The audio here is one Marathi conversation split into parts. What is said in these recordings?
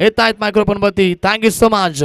येत आहेत मायक्रोफोन वरती. Thank you so much.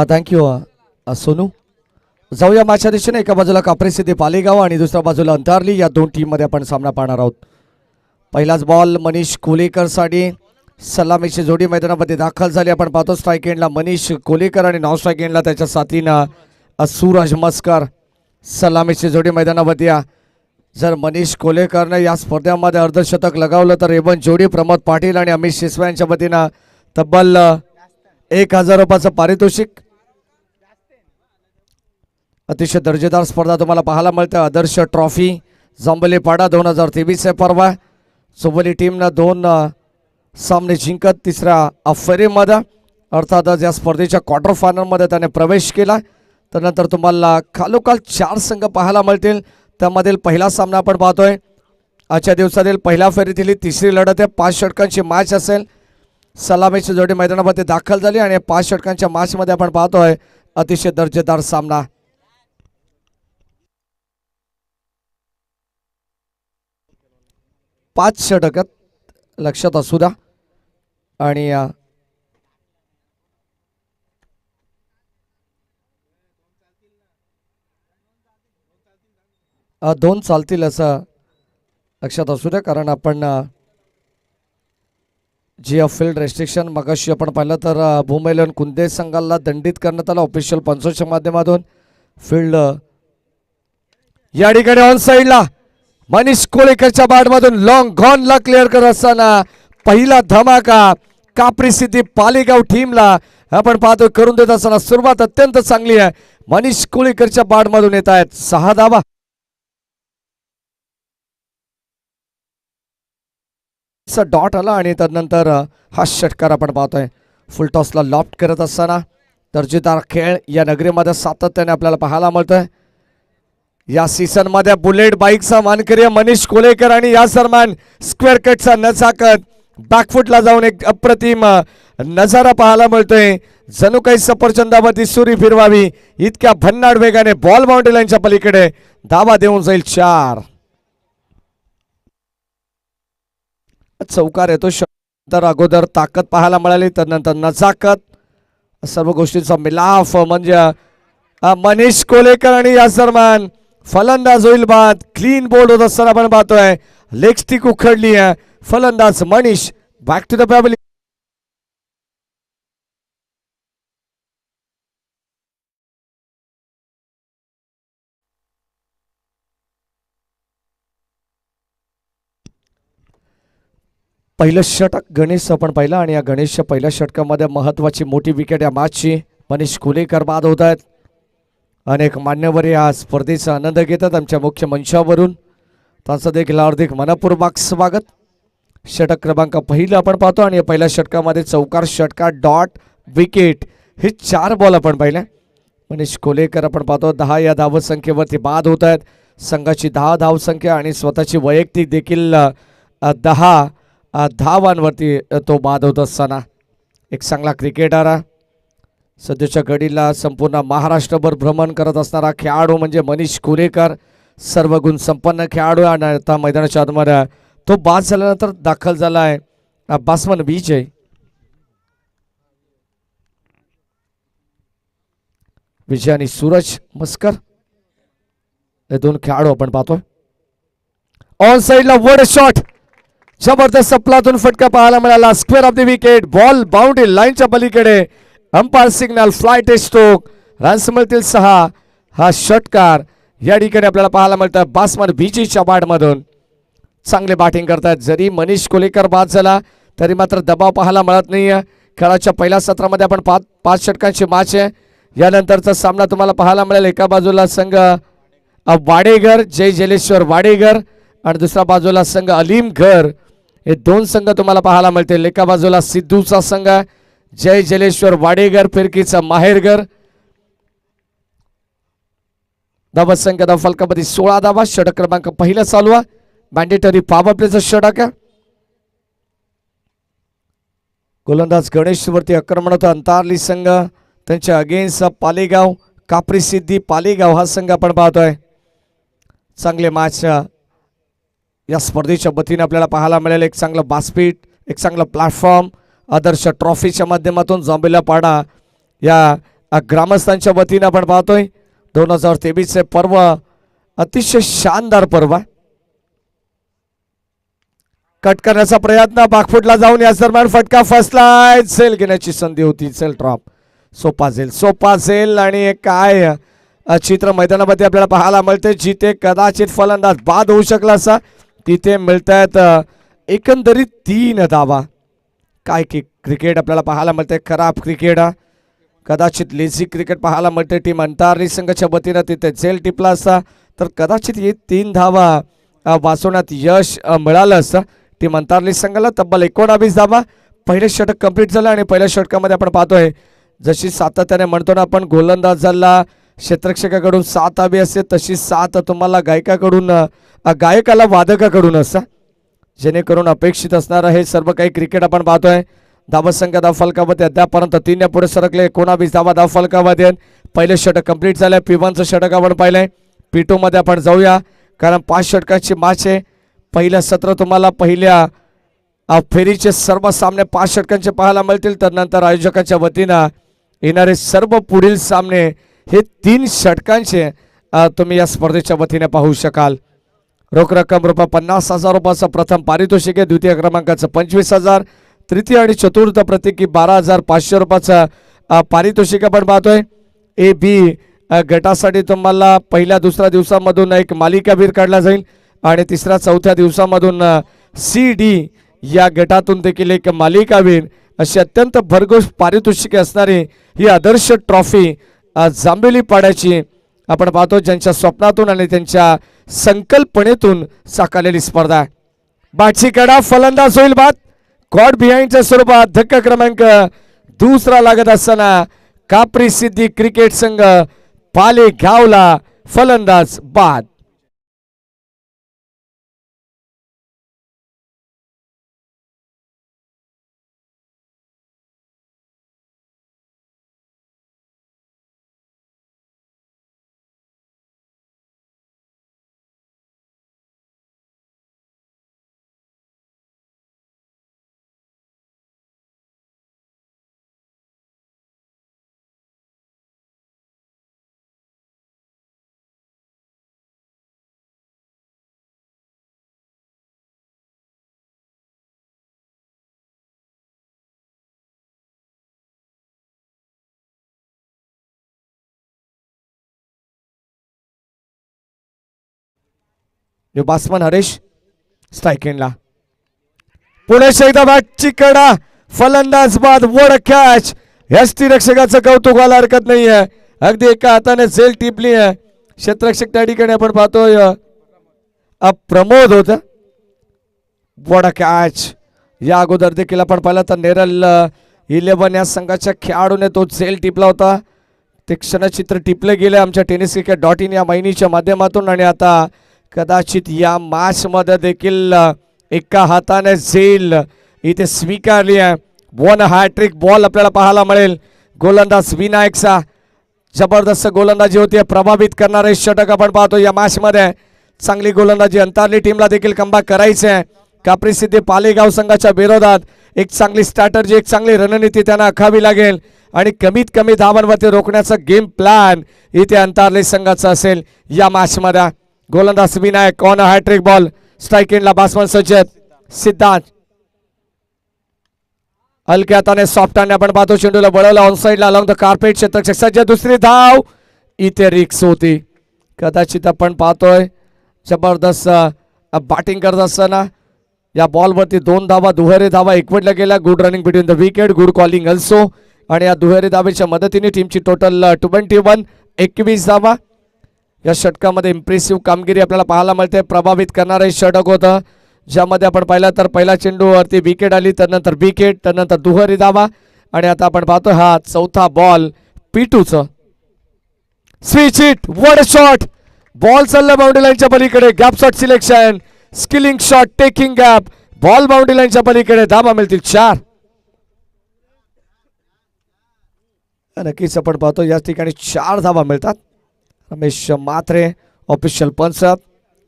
Thank you Sonu. जाऊया माझ्या दिशेने. एका बाजूला कापरी सिद्धी पालेगाव आणि दुसऱ्या बाजूला अंतारली. या दोन टीममध्ये आपण सामना पाहणार आहोत. पहिलाच बॉल मनीष कोलेकरसाठी. सलामीची जोडी मैदानामध्ये दाखल झाली. आपण पाहतो स्ट्राईक एंडला मनीष कोलेकर आणि नॉन स्ट्राईक एंडला त्याच्या साथीनं सूरज मस्कर. सलामीची जोडी मैदानामध्ये. जर मनीष कोलेकरनं या स्पर्धेमध्ये अर्धशतक लगावलं तर एवन जोडी प्रमोद पाटील आणि अमित शिसवे यांच्या वतीनं तब्बल 1000 रुपयाचं पारितोषिक. अतिशय दर्जेदार स्पर्धा तुम्हाला पाहायला मिळते. आदर्श ट्रॉफी जांभलीपाडा 2023 आहे परवा. चोबोली टीमनं 2 सामने जिंकत तिसऱ्या फेरीमध्ये अर्थातच या स्पर्धेच्या क्वार्टर फायनलमध्ये त्याने प्रवेश केला. त्यानंतर तुम्हाला खालोखाल 4 संघ पाहायला मिळतील. त्यामधील पहिला सामना आपण पाहतोय. आजच्या दिवसातील पहिल्या फेरीतील तिसरी लढत आहे. 5 षटकांची मॅच असेल. सलामीची जोडी मैदानामध्ये दाखल झाली आणि 5 षटकांच्या मॅचमध्ये आपण पाहतोय अतिशय दर्जेदार सामना. पाच षटकात लक्षात असू द्या. आणि 2 चालतील असं लक्षात असू द्या. कारण आपण जी फील्ड रेस्ट्रिक्शन मगाशी आपण पाहिलं तर भूमेलन कुंदे संघाला दंडित करण्यात आला ऑफिशियल पंचोच्या माध्यमातून. फील्ड या ठिकाणी ऑन साईडला मनीष कोलेकरच्या बॅटमधून लॉंग गॉनला क्लिअर करत असताना पहिला धमाका कापरी सिद्धी पालेगाव टीमला आपण पाहतो करून देत असताना सुरुवात अत्यंत चांगली आहे. मनीष कोलेकरच्या बॅटमधून येत आहेत 6 धावा. डॉट आला आणि त्यानंतर हा षटकार आपण पाहतोय. फुल टॉसला लॉफ्ट करत असताना दर्जेदार खेळ या नगरीमध्ये सातत्याने आपल्याला पाहायला मिळतोय. या सीझन मध्ये बुलेट बाईकचा मानकरी मनीष कोलेकर आणि या दरम्यान स्क्वेअर कटचा नजाकत बॅकफुटला जाऊन एक अप्रतिम नजारा पाहायला मिळतोय. जणू काही सफरचंदावरती सुरी फिरवावी इतक्या भन्नाट वेगाने बॉल बाउंड्री लाईनच्या पलीकडे धावा देऊन जाईल 4. चौकार येतो. तर अगोदर ताकद पाहायला मिळाली त्यानंतर नजाकत सर्व गोष्टींचा मिलाफ म्हणजे मनीष कोलेकर आणि या दरम्यान फलंदाज होईल बाद. क्लीन बोल्ड होत असताना आपण पाहतोय लेग स्टिक उखडली आहे. फलंदाज मनीष बॅक टू द पॅबली. पहिलं षटक गणेश आपण पाहिलं आणि या गणेशच्या पहिल्या षटकामध्ये महत्वाची मोठी विकेट या मॅचची. मनीष कोलेकर बाद होत आहेत. अनेक मान्यवर या स्पर्धेचा आनंद घेतात आमच्या मुख्य मंचावरून. त्यांचं देखील हार्दिक मनपूर्वक स्वागत. षटक क्रमांक पहिलं आपण पाहतो आणि या पहिल्या षटकामध्ये चौकार षटकार डॉट विकेट हे 4 बॉल आपण पाहिले. मनीष कोलेकर आपण पाहतो 10 या धावसंख्येवरती बाद होत आहेत. संघाची 10 धावसंख्या आणि स्वतःची वैयक्तिक देखील 10 धावांवरती तो बाद होत असताना एक चांगला क्रिकेटर आहे. सध्याच्या घडीला संपूर्ण महाराष्ट्रभर भ्रमण करत असणारा खेळाडू म्हणजे मनीष कोलेकर. सर्व गुण संपन्न खेळाडू आणि आता मैदानाच्या आतमध्ये तो बाद झाल्यानंतर दाखल झाला आहे बासमन विजय. विजय आणि सूरज मस्कर हे 2 खेळाडू आपण पाहतोय. ऑन साइडला वर्ड शॉट जबरदस्त सपलातून फटका पाहायला मिळाला. Square of the wicket. Ball boundary लाईनच्या पलीकडे अंपायर सिग्नल फ्लाय टेस्ट स्ट्रोक. रन्स मिळतील 6. हा षटकार या ठिकाणी आपल्याला पाहायला मिळतं बासमन बीजीच्या बॅटमधून. चांगले बॅटिंग करतात. जरी मनीष कोलेकर बाद झाला तरी मात्र दबाव पाहायला मिळत नाहीये. खेळाच्या पहिल्या सत्रामध्ये आपण पाच षटकांची मॅच आहे. यानंतरचा सामना तुम्हाला पाहायला मिळेल. एका बाजूला संघ वाडेगर जय जलेश्वर वाडेगर आणि दुसऱ्या बाजूला संघ अलीमघर. हे दोन संघ तुम्हाला पाहायला मिळतील. एका बाजूला सिद्धूचा संघ जय जलेश्वर वाडेगर फिरकीचा माहेरगर. धावा संख्या फलकामध्ये 16 धावा. षटक क्रमांक पहिला चालू आहे. मॅन्डेटरी पॉवर प्लेचं षटक आहे. गोलंदाज गणेश वरती आक्रमण होतं. अंतारली संघ त्यांच्या अगेन्स्ट पालेगाव कापरी सिद्धी पालेगाव हा संघ आपण पाहतोय. चांगले मॅच या स्पर्धेच्या वतीने आपल्याला पाहायला मिळेल. एक चांगलं बास्पीट, एक चांगलं प्लॅटफॉर्म आदर्श ट्रॉफीच्या माध्यमातून जांभेला पाडा या ग्रामस्थांच्या वतीने आपण पाहतोय. 2023 पर्व अतिशय शानदार पर्व. कट करण्याचा प्रयत्न बागफुटला जाऊन याच दरम्यान फटका फसलाय. झेल घेण्याची संधी होती. झेल ड्रॉप. सोपा झेल आणि काय चित्र मैदानामध्ये आपल्याला पाहायला मिळते. जिथे कदाचित फलंदाज बाद होऊ शकला असा तिथे मिळत आहेत एकंदरीत 3 धावा. काय की क्रिकेट आपल्याला पाहायला मिळते. खराब क्रिकेट, कदाचित लेझी क्रिकेट पाहायला मिळते. टीम अंतारली संघाच्या वतीनं तिथे झेल टिपला असता तर कदाचित हे 3 धावा वाचवण्यात यश मिळालं असतं. टीम अंतारली संघाला तब्बल 19 धावा. पहिले षटक कंप्लीट झालं आणि पहिल्या षटकामध्ये आपण पाहतोय जशी सातत्याने म्हणतो ना आपण गोलंदाजाला क्षेत्ररक्षकाकडून 7 हवी असते तशी 7 तुम्हाला गायकाला वादकाकडून असतं. जेणेकरून अपेक्षित असणारं हे सर्व काही क्रिकेट आपण पाहतोय. धावा संख्या धाव फलकामध्ये अद्यापर्यंत 3 पुढे सरकले. 19 धावा धाव फलकामध्ये. पहिले षटक कंप्लीट झालंय. P1चं षटक आपण पाहिलंय. P2 मध्ये आपण जाऊया कारण 5 षटकाची मॅच आहे. पहिलं सत्र तुम्हाला पहिल्या फेरीचे सर्व सामने 5 षटकांचे पाहायला मिळतील. तर नंतर आयोजकांच्या वतीनं येणारे सर्व पुढील सामने हे 3 षटकांचे तुम्ही या स्पर्धेच्या वतीने पाहू शकाल. रोख रक्कम ₹50,000 रुपयाचं प्रथम पारितोषिक आहे. द्वितीय क्रमांकाचं 25,000. तृतीय आणि चतुर्थ प्रत्येकी 12,500 रुपयाचं पारितोषिक आपण पाहतोय. ए बी गटासाठी तुम्हाला पहिल्या दुसऱ्या दिवसामधून एक मालिकावीर काढला जाईल आणि तिसऱ्या चौथ्या दिवसामधून सी डी या गटातून देखील एक मालिकावीर अशी अत्यंत भरघोस पारितोषिके असणारी ही आदर्श ट्रॉफी जांभेली पाड्याची आपण पाहतो. ज्यांच्या स्वप्नातून आणि त्यांच्या संकल्पनेतून साकारलेली स्पर्धा. बाटची कडा फलंदाज होईल बाद. कॉट बिहाइंडच्या स्वरूपात धक्का क्रमांक दुसरा लागत असताना कापरी सिद्धी क्रिकेट संघ पालेगावला फलंदाज बाद. बासमन हरेश स्ट्राइकेनला पुणे शेकदा बॅटची कडा फलंदाज बाद. वड कॅच. यष्टीरक्षकाचं कौतुक व्हायला हरकत नाहीये. अगदी एका हाताने झेल टिपली आहे. क्षेत्ररक्षक त्या ठिकाणी आपण पाहतोय प्रमोद होत. वड कॅच. या अगोदर देखील आपण पाहिलं तर नेरल 11 या संघाच्या खेळाडूने तो झेल टिपला होता. ते क्षणचित्र टिपले गेले आमच्या tenniscricket.in या वाहिनीच्या माध्यमातून आणि आता कदाचित या मॅच मध्ये देखील एका हाताने झेल इथे स्वीकारली आहे. 1 हॅट्रिक बॉल आपल्याला पाहायला मिळेल. गोलंदाज विनायकचा जबरदस्त गोलंदाजी होती. प्रभावित करणारे षटक आपण पाहतो या मॅच मध्ये. चांगली गोलंदाजी अंतारली टीमला देखील कमबॅक करायचे आहे. कापरी सिद्धी पालेगाव संघाच्या विरोधात एक चांगली स्ट्रॅटर्जी एक चांगली रणनीती त्यांना आखावी लागेल आणि कमीत कमी धावांवरती रोखण्याचा गेम प्लॅन इथे अंतारली संघाचा असेल या मॅच मध्ये. गोलंदाज Vinayak on hattrick ball. Strike एंडला बॅट्समन सज्जत सिद्धांत. हलक्या हाताने सॉफ्ट हँड आपण पाहतो. चेंडूला वळवला ऑन साइडला अलॉंग द कार्पेट. क्षेत्ररक्षक सज्ज. दुसरी धाव इथे रिक्स होती. कदाचित आपण पाहतोय जबरदस्त बॅटिंग करत असताना या बॉलवरती 2 धावा दुहेरी धावा एकवटल्या गेल्या. Good running between the wicket, good calling also. आणि या दुहेरी धावेच्या मदतीने टीमची टोटल 21 धावा. या षटकामध्ये इम्प्रेसिव्ह कामगिरी आपल्याला पाहायला मिळते. प्रभावित करणारं हे षटक होतं, ज्यामध्ये आपण पाहिलं तर पहिला चेंडूवरती विकेट आली, त्यानंतर विकेट, त्यानंतर दुहेरी धावा. आणि आता आपण पाहतो हा चौथा बॉल पिटूचं switch hit. What a shot. Ball चालला बाउंड्री लाईनच्या पलीकडे. Gap shot selection, skilling shot, taking gap. Ball boundary लाईनच्या पलीकडे. धावा मिळतील 4. नक्कीच आपण पाहतो या ठिकाणी 4 धावा मिळतात. रमेश म्हात्रे ऑफिशियल पंच.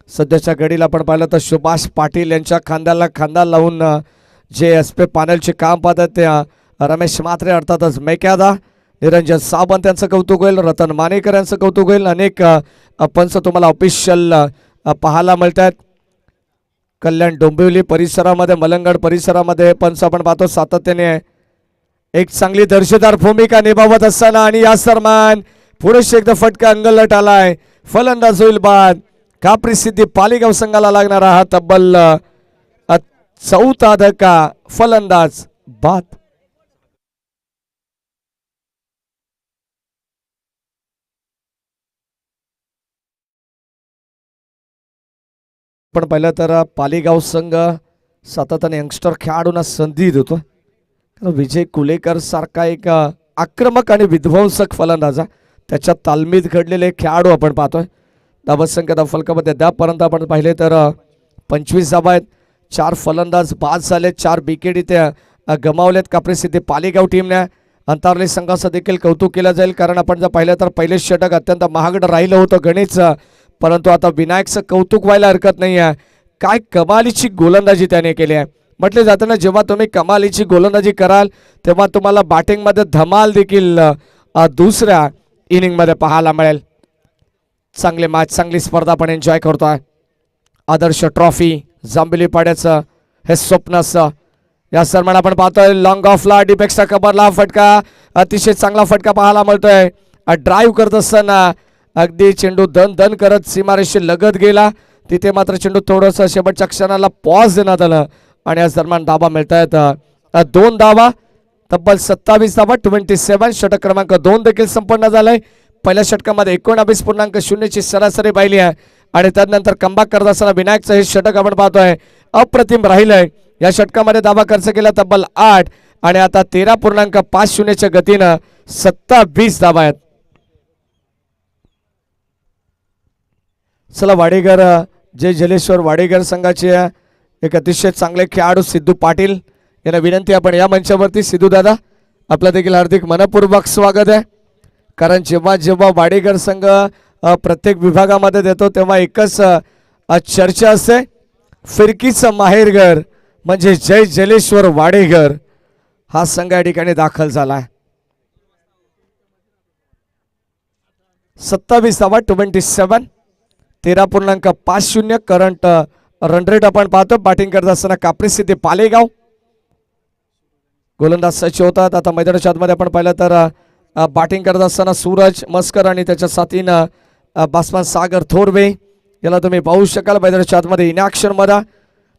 सध्याच्या घडीला आपण पाहिलं तर सुभाष पाटील यांच्या खांद्याला खांदा लावून जे एसपी पॅनलचे काम पाहतात ते रमेश म्हात्रे अर्थातच मेक्यादा. निरंजन सावंत यांचं कौतुक होईल, रतन मानेकर यांचं कौतुक होईल. अनेक पंच तुम्हाला ऑफिशियल पाहायला मिळत आहेत. कल्याण डोंबिवली परिसरामध्ये, मलंगड परिसरामध्ये पंच आपण पाहतो सातत्याने एक चांगली दर्जेदार भूमिका निभावत असताना. आणि या दरम्यान पुरुष एकदा फटका अंगलट आलाय. फलंदाज होईल बाद. कापरी सिद्धी पालीगाव संघाला लागणारा हा तब्बल 4था धक्का. फलंदाज बाद. पण पाहिलं तर पालीगाव संघ सातत्याने यंगस्टर खेळाडूंना संधी देतो. विजय कुलेकर सारखा एक आक्रमक आणि विध्वंसक फलंदाज, त्याच्या तालमीत घडलेले खेळाडू आपण पाहतोय. धावसंख्या फलकामध्ये त्यापर्यंत आपण पाहिले तर 25 धावा आहेत. 4 फलंदाज बाद झाले, 4 विकेट इथे गमावलेत कापरी सिद्धी पालीगाव टीमने. अंतरली संघाचं देखील कौतुक केलं जाईल, कारण आपण जर पाहिलं तर पहिले षटक अत्यंत महागडं राहिलं होतं गणेशचं, परंतु आता विनायकचं कौतुक व्हायला हरकत नाही आहे. काय कमालीची गोलंदाजी त्याने केली आहे. म्हटले जातं ना, जेव्हा तुम्ही कमालीची गोलंदाजी कराल तेव्हा तुम्हाला बॅटिंगमध्ये धमाल देखील दुसऱ्या इनिंगमध्ये पाहायला मिळेल. चांगले मॅच, चांगली स्पर्धा आपण एन्जॉय करतोय. आदर्श ट्रॉफी जांभेली पाड्याचं हे स्वप्न असं. या दरम्यान आपण पाहतोय लॉंग ऑफला डीपेक्सचा कबरला फटका, अतिशय चांगला फटका पाहायला मिळतोय. ड्राईव्ह करत असताना अगदी चेंडू दन दन करत सीमारेषे लगत गेला. तिथे मात्र चेंडू थोडंसं शेवटच्या क्षणाला पॉज देण्यात आलं आणि याच दरम्यान धावा मिळत आहेत 2 धावा. तब्बल 27 धावा. 27. षटक क्रमांक 2 देखील संपन्न झालाय. पहिल्या षटकामध्ये 19.0 ची सरासरी पाहिली आहे आणि त्यानंतर कमबॅक करत असताना विनायकचं हे षटक आपण पाहतोय अप्रतिम राहिलंय. या षटकामध्ये धावा खर्च केला तब्बल 8 आणि आता 13.50 च्या गतीनं 27 धावा आहेत. चला वाडेकर, जय जलेश्वर वाडेकर संघाचे एक अतिशय चांगले खेळाडू सिद्धू पाटील यांना विनंती आपण या मंचावरती. सिद्धू दादा, आपलं देखील हार्दिक मनपूर्वक स्वागत आहे. कारण जेव्हा जेव्हा वाडेकर संघ प्रत्येक विभागामध्ये देतो तेव्हा एकच चर्चा असते, फिरकीचं माहेरघर म्हणजे जय जलेश्वर वाडेकर हा संघ या ठिकाणी दाखल झालाय. 27 धावा. 27. 13.50 करंट रन रेट आपण पाहतो. बॅटिंग करत असताना कापरी सिद्धी पालेगाव. गोलंदाज सच होतात. आता मैदानाच्या आतमध्ये आपण पाहिलं तर बॅटिंग करत असताना सूरज मस्कर आणि त्याच्या साथीनं बॅट्समन सागर थोरवे याला तुम्ही पाहू शकाल मैदानाच्या आतमध्ये इनॅक्शन मध्ये.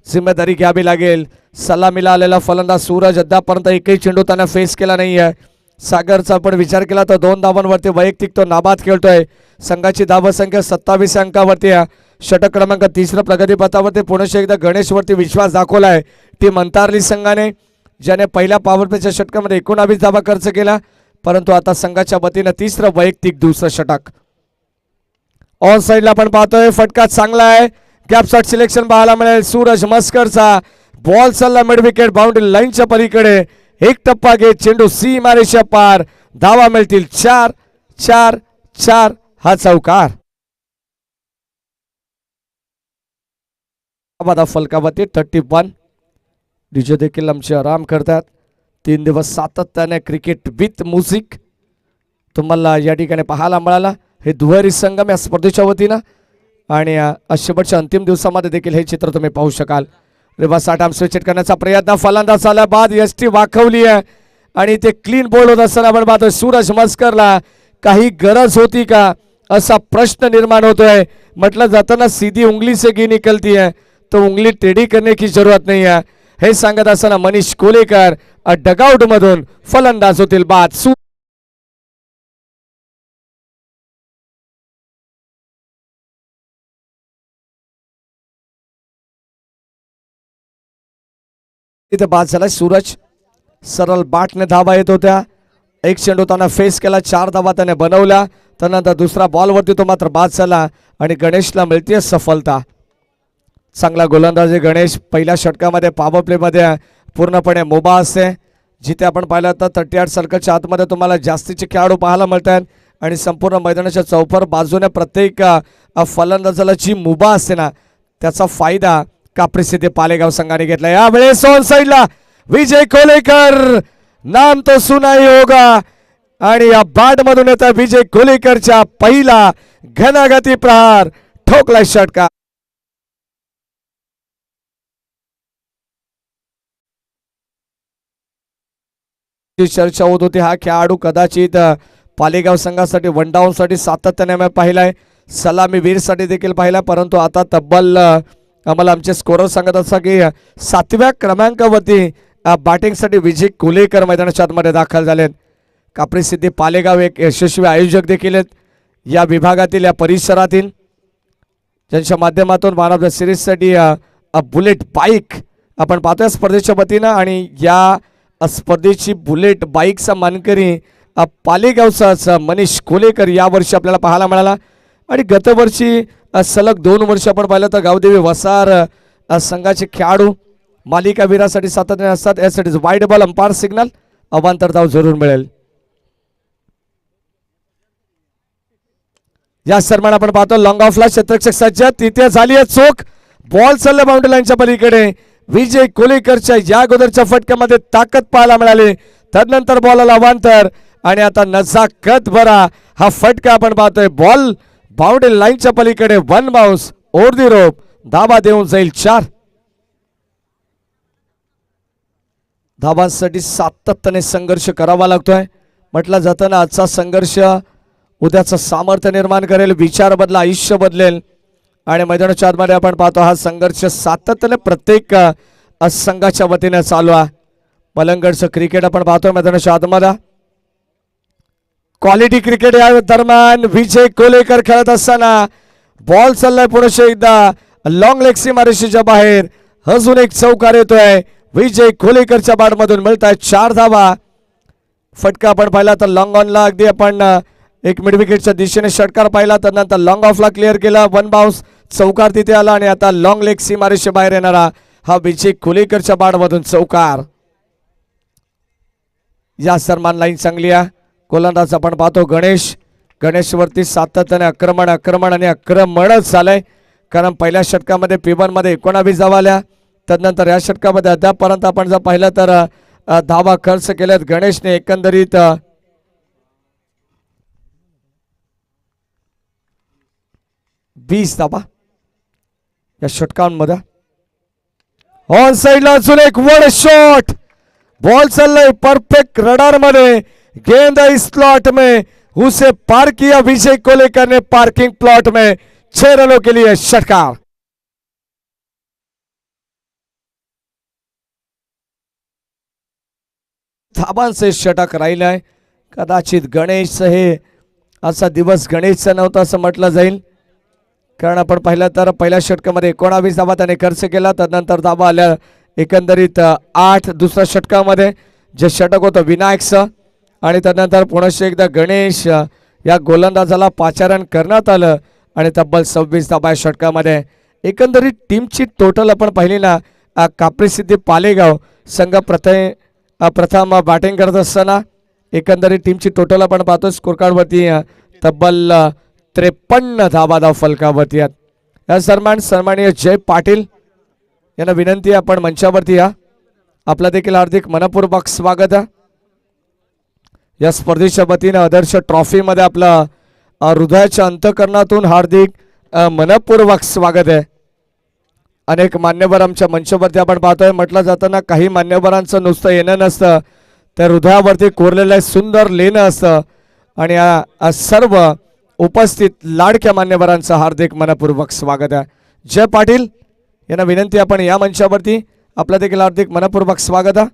जिम्मेदारी घ्यावी लागेल. सलामीला आलेला फलंदाज सूरज अद्यापर्यंत एकही चेंडू त्यांना फेस केला नाही आहे. सागरचा आपण विचार केला तर 2 धावांवरती वैयक्तिक तो नाबाद खेळतोय. संघाची धावसंख्या 27 अंकावरती आहे. षटक क्रमांक 3 प्रगतीपथावरती पुन्हा एकदा गणेशवरती विश्वास दाखवलाय टीम अंतरली संघाने, ज्याने पहिल्या पॉवर प्लेच्या षटकामध्ये 19 धावा खर्च केला, परंतु आता संघाच्या वतीनं 3रं वैयक्तिक 2रं षटक. ऑन साइडला आपण पाहतोय फटका चांगला आहे. गॅप शॉट सिलेक्शन पाहायला मिळेल सूरज मस्करचा. बॉल चालला मिड विकेट बाउंड्री लाईनच्या पलीकडे. एक टप्पा घेत चेंडू सीमारेषा पार. धावा मिळतील 4. 4. 4 हा चौकार. फलकावरती 31. डीजे देखील आमचे आराम करतात. 3 दिवस सातत्याने क्रिकेट विथ म्युझिक तुम्हाला या ठिकाणी पाहायला मिळाला. हे दुहेरी संगम या स्पर्धेच्या वतीनं आणि शेवटच्या अंतिम दिवसामध्ये देखील हे चित्र तुम्ही पाहू शकाल. रिव्हर्स आर्म स्विच करण्याचा प्रयत्न. फलंदाज आला बाद. एसटी वाकवली आहे आणि ते क्लीन बोल्ड होत असताना आपण पाहतोय सूरज मस्करला काही गरज होती का असा प्रश्न निर्माण होतोय. म्हटलं जातं ना, सीधी उंगली से घी निकलती है तो उंगली टेढ़ी करने की जरूरत नहीं है. हे सांगत असताना मनीष कोलेकर डगआउट मधून फलंदाज होतील बाद. इथे बाद झाला. सूरज सरळ बाटने धावा येत होत्या. एक चेंडू त्यांना फेस केला, 4 धावा त्याने बनवल्या. त्यानंतर दुसरा बॉलवरती तो मात्र बाद झाला आणि गणेशला मिळते सफलता. चांगला गोलंदाजी गणेश. पहिल्या षटकामध्ये पॉवर प्लेमध्ये पूर्णपणे मोबा असते. जिथे आपण पाहिलं तर 38 सर्कलच्या आतमध्ये तुम्हाला जास्तीचे खेळाडू पाहायला मिळतात आणि संपूर्ण मैदानाच्या चौफर बाजूने प्रत्येक फलंदाजाला जी मुभा असते ना, त्याचा फायदा कापरी सिद्धी पालेगाव संघाने घेतला. यावेळेस ऑन साइडला विजय कोलेकर, नाम तो सुना ही होगा. आणि या बॅट मधून येता विजय कोलेकरच्या पहिला घनाघाती प्रहार, ठोकला षटकार. चर्चा होत होती हा खेळाडू कदाचित पालेगाव संघासाठी वन डाऊन साठी सातत्याने मी पाहिलाय, सलामी वीर साठी देखील पाहिला, परंतु आता तब्बल आम्हाला आमचे स्कोरर सांगत असता की 7व्या क्रमांकावरती बॅटिंग साठी विजय कोलेकर मैदानाच्या आतमध्ये दाखल झालेत. कापरी सिद्धी पालेगाव एक यशस्वी आयोजक देखील आहेत या विभागातील, या परिसरातील, ज्यांच्या माध्यमातून वन ऑफ द सिरीज साठी बुलेट बाईक आपण पाहतोय स्पर्धेच्या वतीनं. आणि या स्पर्धेची बुलेट बाईकचा मानकरी पालेगावचाच मनीष कोलेकर यावर्षी आपल्याला पाहायला मिळाला. आणि गतवर्षी सलग 2 वर्ष आपण पाहिलं तर गावदेवी वसार संघाचे खेळाडू मालिकावीरासाठी सातत्याने असतात. यासाठी वाईड बॉल, अंपायर सिग्नल, अवांतर धाव जरूर मिळेल. या दरम्यान आपण पाहतो लॉंग ऑफला क्षेत्ररक्षक सज्ज, तिथे झाली आहे चोख. बॉल चालला बाउंड्री लाईनच्या पलीकडे. विजय कोलेकरच्या या अगोदरच्या फटक्यामध्ये ताकद पाहायला मिळाली, तदनंतर बॉलला अवांतर आणि आता नजाकत भरा हा फटका आपण पाहतोय. बॉल बाउंड्री लाईनच्या पलीकडे, 1 बाउन्स ओव्हर दी रोप, धाबा देऊन जाईल 4. धाबांसाठी सातत्याने संघर्ष करावा लागतोय. म्हटलं जातं ना, आजचा संघर्ष उद्याचं सामर्थ्य निर्माण करेल, विचार बदला, आयुष्य बदलेल. आणि मैदानाच्या आतमध्ये आपण पाहतो हा संघर्ष सातत्याने प्रत्येक संघाच्या वतीने चालू आहे. मलंगडचं क्रिकेट आपण पाहतोय मैदानाच्या आतमध्ये. क्वालिटी क्रिकेट या दरम्यान विजय कोलेकर खेळत असताना बॉल चाललाय पुन्हा एकदा लॉंग लेग सीमारेषेच्या बाहेर. अजून एक चौकार येतोय. विजय कोलेकरच्या बॅट मधून मिळत आहे 4 धावा. फटका आपण पाहिला तर लॉंग ऑनला अगदी आपण एक मिड विकेटच्या दिशेने षटकार पाहिला, त्यानंतर लॉंग ऑफला क्लिअर केला, 1 बाउन्स चौकार तिथे आला. आणि आता लॉंग लेग सीमारेषे बाहेर येणारा हा विजय कोलेकरच्या बॅट मधून चौकार. या सन्मान लाईन चांगली आहे. गोलंदाज आपण पाहतो गणेश. गणेशवरती सातत्याने आक्रमण आणि आक्रमणच झालंय, कारण पहिल्या षटकामध्ये P1 मध्ये 19 धावा आल्या. तदनंतर या षटकामध्ये अद्यापपर्यंत आपण जर पाहिलं तर धावा खर्च केल्यात गणेशने एकंदरीत 20 धावा या षटकांमध्ये. ऑन साइडला अजून एक वन शॉट. बॉल चाललाय परफेक्ट रडार मध्ये, गेंद इस स्लॉट में, उसे पार किया विजय कोलेकर ने पार्किंग प्लॉट में. 6 रनों के लिए षटकार. धाबांचे षटक राहिलाय. कदाचित गणेश हे असा दिवस गणेशचा नव्हता असं म्हटलं जाईल, कारण आपण पाहिलं तर पहिल्या षटकामध्ये 19 धावा त्याने खर्च केला. तदनंतर धावा आल्या एकंदरीत 8 दुसऱ्या षटकामध्ये, जे षटक होतं विनायकचं. आणि त्यानंतर पुन्हा एकदा गणेश या गोलंदाजाला पाचारण करण्यात आलं आणि तब्बल 26 धावा या षटकामध्ये. एकंदरीत टीमची टोटल आपण पाहिली ना, कापरी सिद्धी पालेगाव संघ प्रथम बॅटिंग करत असताना एकंदरीत टीमची टोटल आपण पाहतो स्कोर कार्डवरती तब्बल 53 धावा फलकावरती आहेत. या दरम्यान सन्माननीय जय पाटील यांना विनंती आहे आपण मंचावरती या. आपला देखील हार्दिक मनपूर्वक स्वागत आहे. या स्पर्धेच्या वतीने आदर्श ट्रॉफी मध्ये आपलं हृदयाच्या अंतःकरणातून हार्दिक मनपूर्वक स्वागत आहे. अनेक मान्यवर आमच्या मंचावरती आपण पाहतोय. म्हटलं जातं ना, काही मान्यवरांचं नुसतं येणं नसतं, तर हृदयावरती कोरलेलं सुंदर लेणं असतं. आणि सर्व उपस्थित लाडक्या मान्यवरांचं हार्दिक मनपूर्वक स्वागत आहे. जय पाटील यांना विनंती, आपण या मंचावरती आपलं देखील हार्दिक मनपूर्वक स्वागत आहे.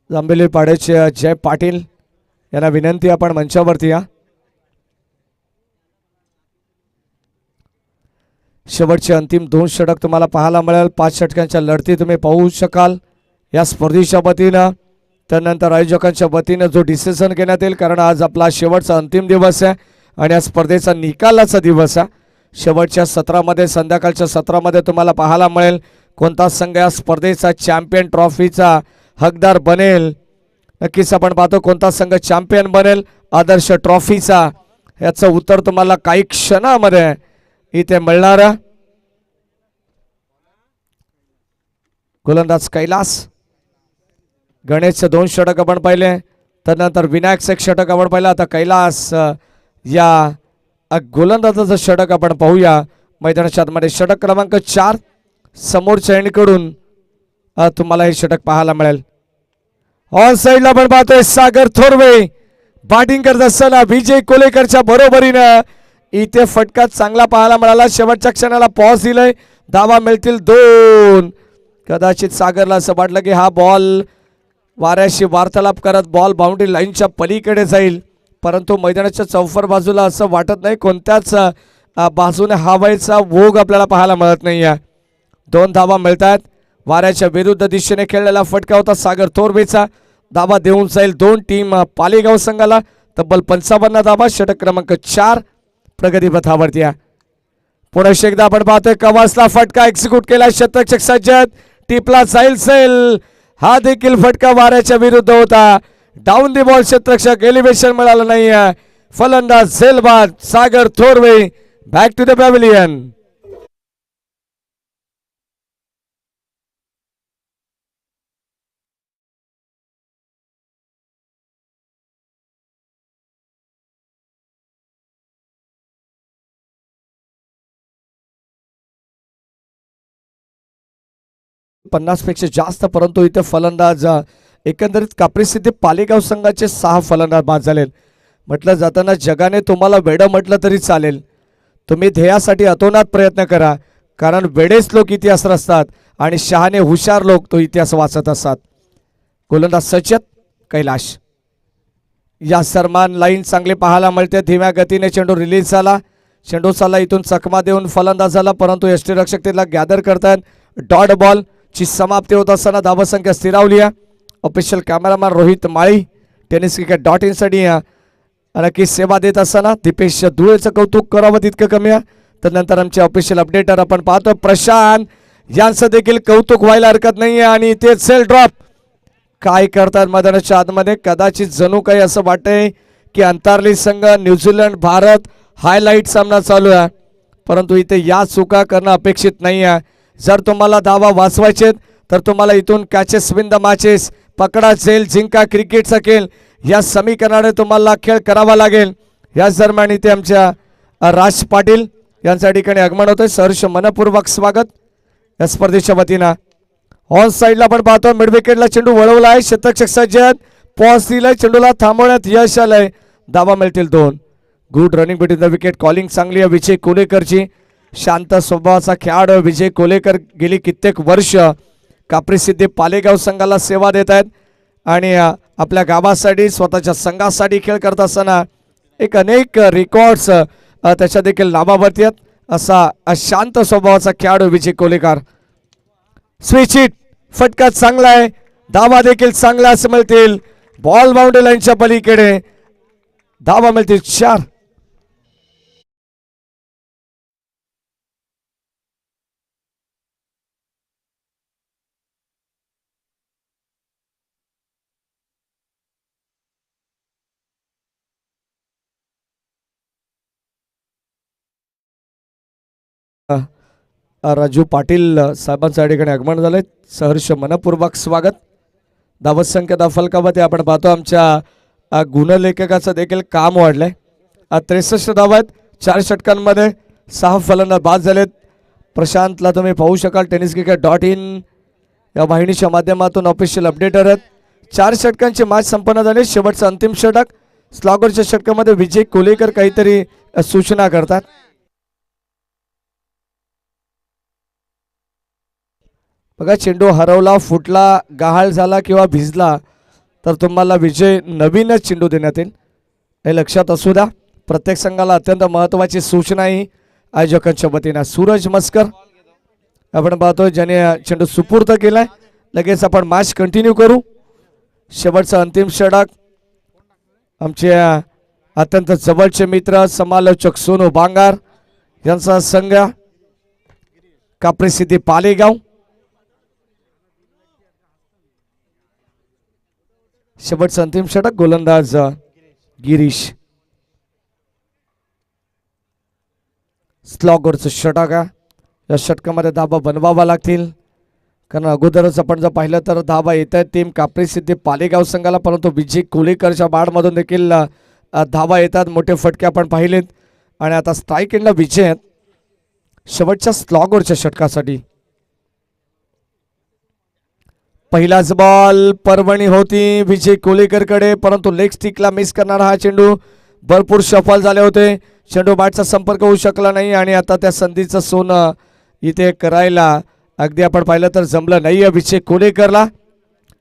जांभेली पाड्याचे जय पाटील यांना विनंती, आपण मंचावरती या. शेवटचे अंतिम 2 षटक तुम्हाला पाहायला मिळेल. 5 षटकांच्या लढती तुम्ही पाहू शकाल या स्पर्धेच्या वतीनं. त्यानंतर आयोजकांच्या वतीनं जो डिसिजन घेण्यात येईल, कारण आज आपला शेवटचा अंतिम दिवस आहे आणि या स्पर्धेचा निकालाचा दिवस आहे. शेवटच्या सत्रामध्ये, संध्याकाळच्या सत्रामध्ये तुम्हाला पाहायला मिळेल कोणता संघ या स्पर्धेचा चॅम्पियन ट्रॉफीचा हकदार बनेल. नक्कीच आपण पाहतो कोणता संघ चॅम्पियन बनेल आदर्श ट्रॉफीचा. याचं उत्तर तुम्हाला काही क्षणामध्ये इथे मिळणार. गोलंदाज कैलास, गणेशचे 2 षटक आपण पाहिले, त्यानंतर विनायकचे 1 षटक आपण पाहिलं. आता कैलास या गोलंदाजाचं षटक आपण पाहूया मैदानाच्या आतमध्ये. षटक क्रमांक 4 समोरच्या एंडकडून तुम्हाला हे षटक पाहायला मिळेल. ऑन साईडला आपण पाहतोय सागर थोरवे बॅटिंग करत असताना विजय कोलेकरच्या बरोबरीनं इथे फटका चांगला पाहायला मिळाला. शेवटच्या क्षणाला पॉज दिलाय, धावा मिळतील 2. कदाचित सागरला असं वाटलं की हा बॉल वाऱ्याशी वार्तालाप करत बॉल बाउंड्री लाईनच्या पलीकडे जाईल, परंतु मैदानाच्या चौफर बाजूला असं वाटत नाही. कोणत्याच बाजूने हवायचा वोग आपल्याला पाहायला मिळत नाही आहे. 2 धावा मिळतात. वाऱ्याच्या विरुद्ध दिशेने खेळलेला फटका होता सागर थोरवेचा. धावा देऊन जाईल 2 टीम पालेगाव संघाला. तब्बल 55 धावा. षटक क्रमांक 4 प्रगती पथावरती आहे. पुन्हा एकदा आपण पाहतोय कवासला फटका एक्झिक्यूट केला. शतक सज्जत, टिपला जाईल सेल. हा देखील फटका वाऱ्याच्या विरुद्ध होता. डाऊन दी बॉल क्षेत्ररक्षक, एलिव्हेशन मिळालं नाही. फलंदाज झेलबाद Sagar Thorve. Back to the pavilion. पन्नास पेक्षा जास्त, परंतु इथे फलंदाज एकंदरीत काप्रिसिद्धी पालेगाव संघाचे 6 फलंदाज बाद झाले. म्हटलं जाताना जगाने तुम्हाला वेडं म्हटलं तरी चालेल, तुम्ही ध्येयासाठी अतोनात प्रयत्न करा, कारण वेडेच लोक इतिहास रचतात आणि शहाणे हुशार लोक तो इतिहास वाचत असतात. गोलंदाज सज्जत, कैलाश. या सरमान लाईन चांगली पाहायला मिळते. धीम्या गतीने चेंडू रिलीज झाला. चेंडू चालला इथून चकमा देऊन फलंदाजाला, परंतु यष्टीरक्षक त्याला गॅदर करतात. डॉट बॉल ची समाप्ती होत असताना धावसंख्या स्थिरावली आहे. Official cameraman Rohit Mali, tennis cricket .in साठी नक्की सेवा देत असताना दीपेश धुळेचं कौतुक करावं तितकं कमी आहे. त्यानंतर आमचे ऑफिशियल अपडेटर आपण पाहतो प्रशांत यांचं देखील कौतुक व्हायला हरकत नाही आहे. आणि ते सेल ड्रॉप काय करतात मैदानाच्या आतमध्ये. कदाचित जणू काही असं वाटतंय की अंतरली संघ न्यूझीलंड भारत हायलाईट सामना चालू आहे, परंतु इथे या चुका करणं अपेक्षित नाही आहे. जर तुम्हाला धावा वाचवायचे तर तुम्हाला इथून कॅचेस विन द मॅचेस, पकडा झेल जिंका क्रिकेटचा खेळ, या समीकरणाने तुम्हाला खेळ करावा लागेल. याच दरम्यान इथे आमच्या राज पाटील यांच्या ठिकाणी आगमन होतंय. सहर्ष मनपूर्वक स्वागत या स्पर्धेच्या वतीनं. ऑन साईडला आपण पाहतो मिड विकेटला चेंडू वळवला आहे. शतक सज्जत, पॉज दिलाय, चेंडूला थांबवण्यात यश आलंय. धावा मिळतील 2. Good running between the wicket, calling चांगली आहे विजय कोलेकरची. शांत स्वभावाचा खेळाडू विजय कोलेकर गेली कित्येक वर्ष काप्रिसिद्धी पालेगाव संघाला सेवा देत आहेत आणि आपल्या गावासाठी स्वतःच्या संघासाठी खेळ करत असताना एक अनेक रेकॉर्ड्स त्याच्या देखील नावावरती आहेत. असा शांत स्वभावाचा खेळाडू विजय कोलेकर. स्विच हिट, फटका चांगला आहे, धावा देखील चांगला असं मिळतील. बॉल बाउंड्री लाईनच्या पलीकडे धावा मिळतील 4. राजू पाटील साहेबांच्या ठिकाणी आगमन झालंय. सहर्ष मनपूर्वक स्वागत. धावत संख्या फलकामध्ये आपण पाहतो आमच्या गुणलेखकाचं देखील काम वाढलंय. 63 धावा आहेत. 4 षटकांमध्ये 6 फलंदाज बाद झालेत. प्रशांतला तुम्ही पाहू शकाल टेनिस क्रिकेट .in या वाहिनीच्या माध्यमातून ऑफिशियल अपडेट आहेत. 4 षटकांची मॅच संपन्न झाली. शेवटचं अंतिम षटक. स्लॉगरच्या षटकामध्ये विजय कोलेकर काहीतरी सूचना करतात. बघा, चेंडू हरवला, फुटला, गहाळ झाला किंवा भिजला तर तुम्हाला विजय नवीनच चेंडू देण्यात येईल, हे लक्षात असू द्या. प्रत्येक संघाला अत्यंत महत्त्वाची सूचना ही आयोजकांच्या वतीनं. सूरज मस्कर आपण पाहतोय ज्याने चेंडू सुपूर्द केलाय. लगेच आपण मॅच कंटिन्यू करू. शेवटचा अंतिम षटक. आमचे अत्यंत जवळचे मित्र समालोचक सोनू बांगार यांचा संघ कापरी सिद्धी पालेगाव. शेवटचं अंतिम षटक. गोलंदाज गिरीश. स्लॉगरचं षटक. या षटकामध्ये धाबा बनवावा लागतील, कारण अगोदरच आपण जर पाहिलं तर धाबा येत आहेत टीम कापरी सिद्धी पालेगाव संघाला, परंतु विजय कोलेकरच्या बाडमधून देखील धाबा येतात. मोठे फटके आपण पाहिलेत आणि आता स्ट्राईक एंडला विजय आहेत शेवटच्या स्लॉगरच्या षटकासाठी. पहिलाच बॉल पर्वणी होती विजय कोलेकरकडे, परंतु लेग स्टिकला मिस करणारा हा चेंडू. भरपूर सफल झाले होते. चेंडू बॅटचा संपर्क होऊ शकला नाही आणि आता त्या संधीचं सोनं इथे करायला अगदी आपण पाहिलं तर जमलं नाही विजय कोलेकरला.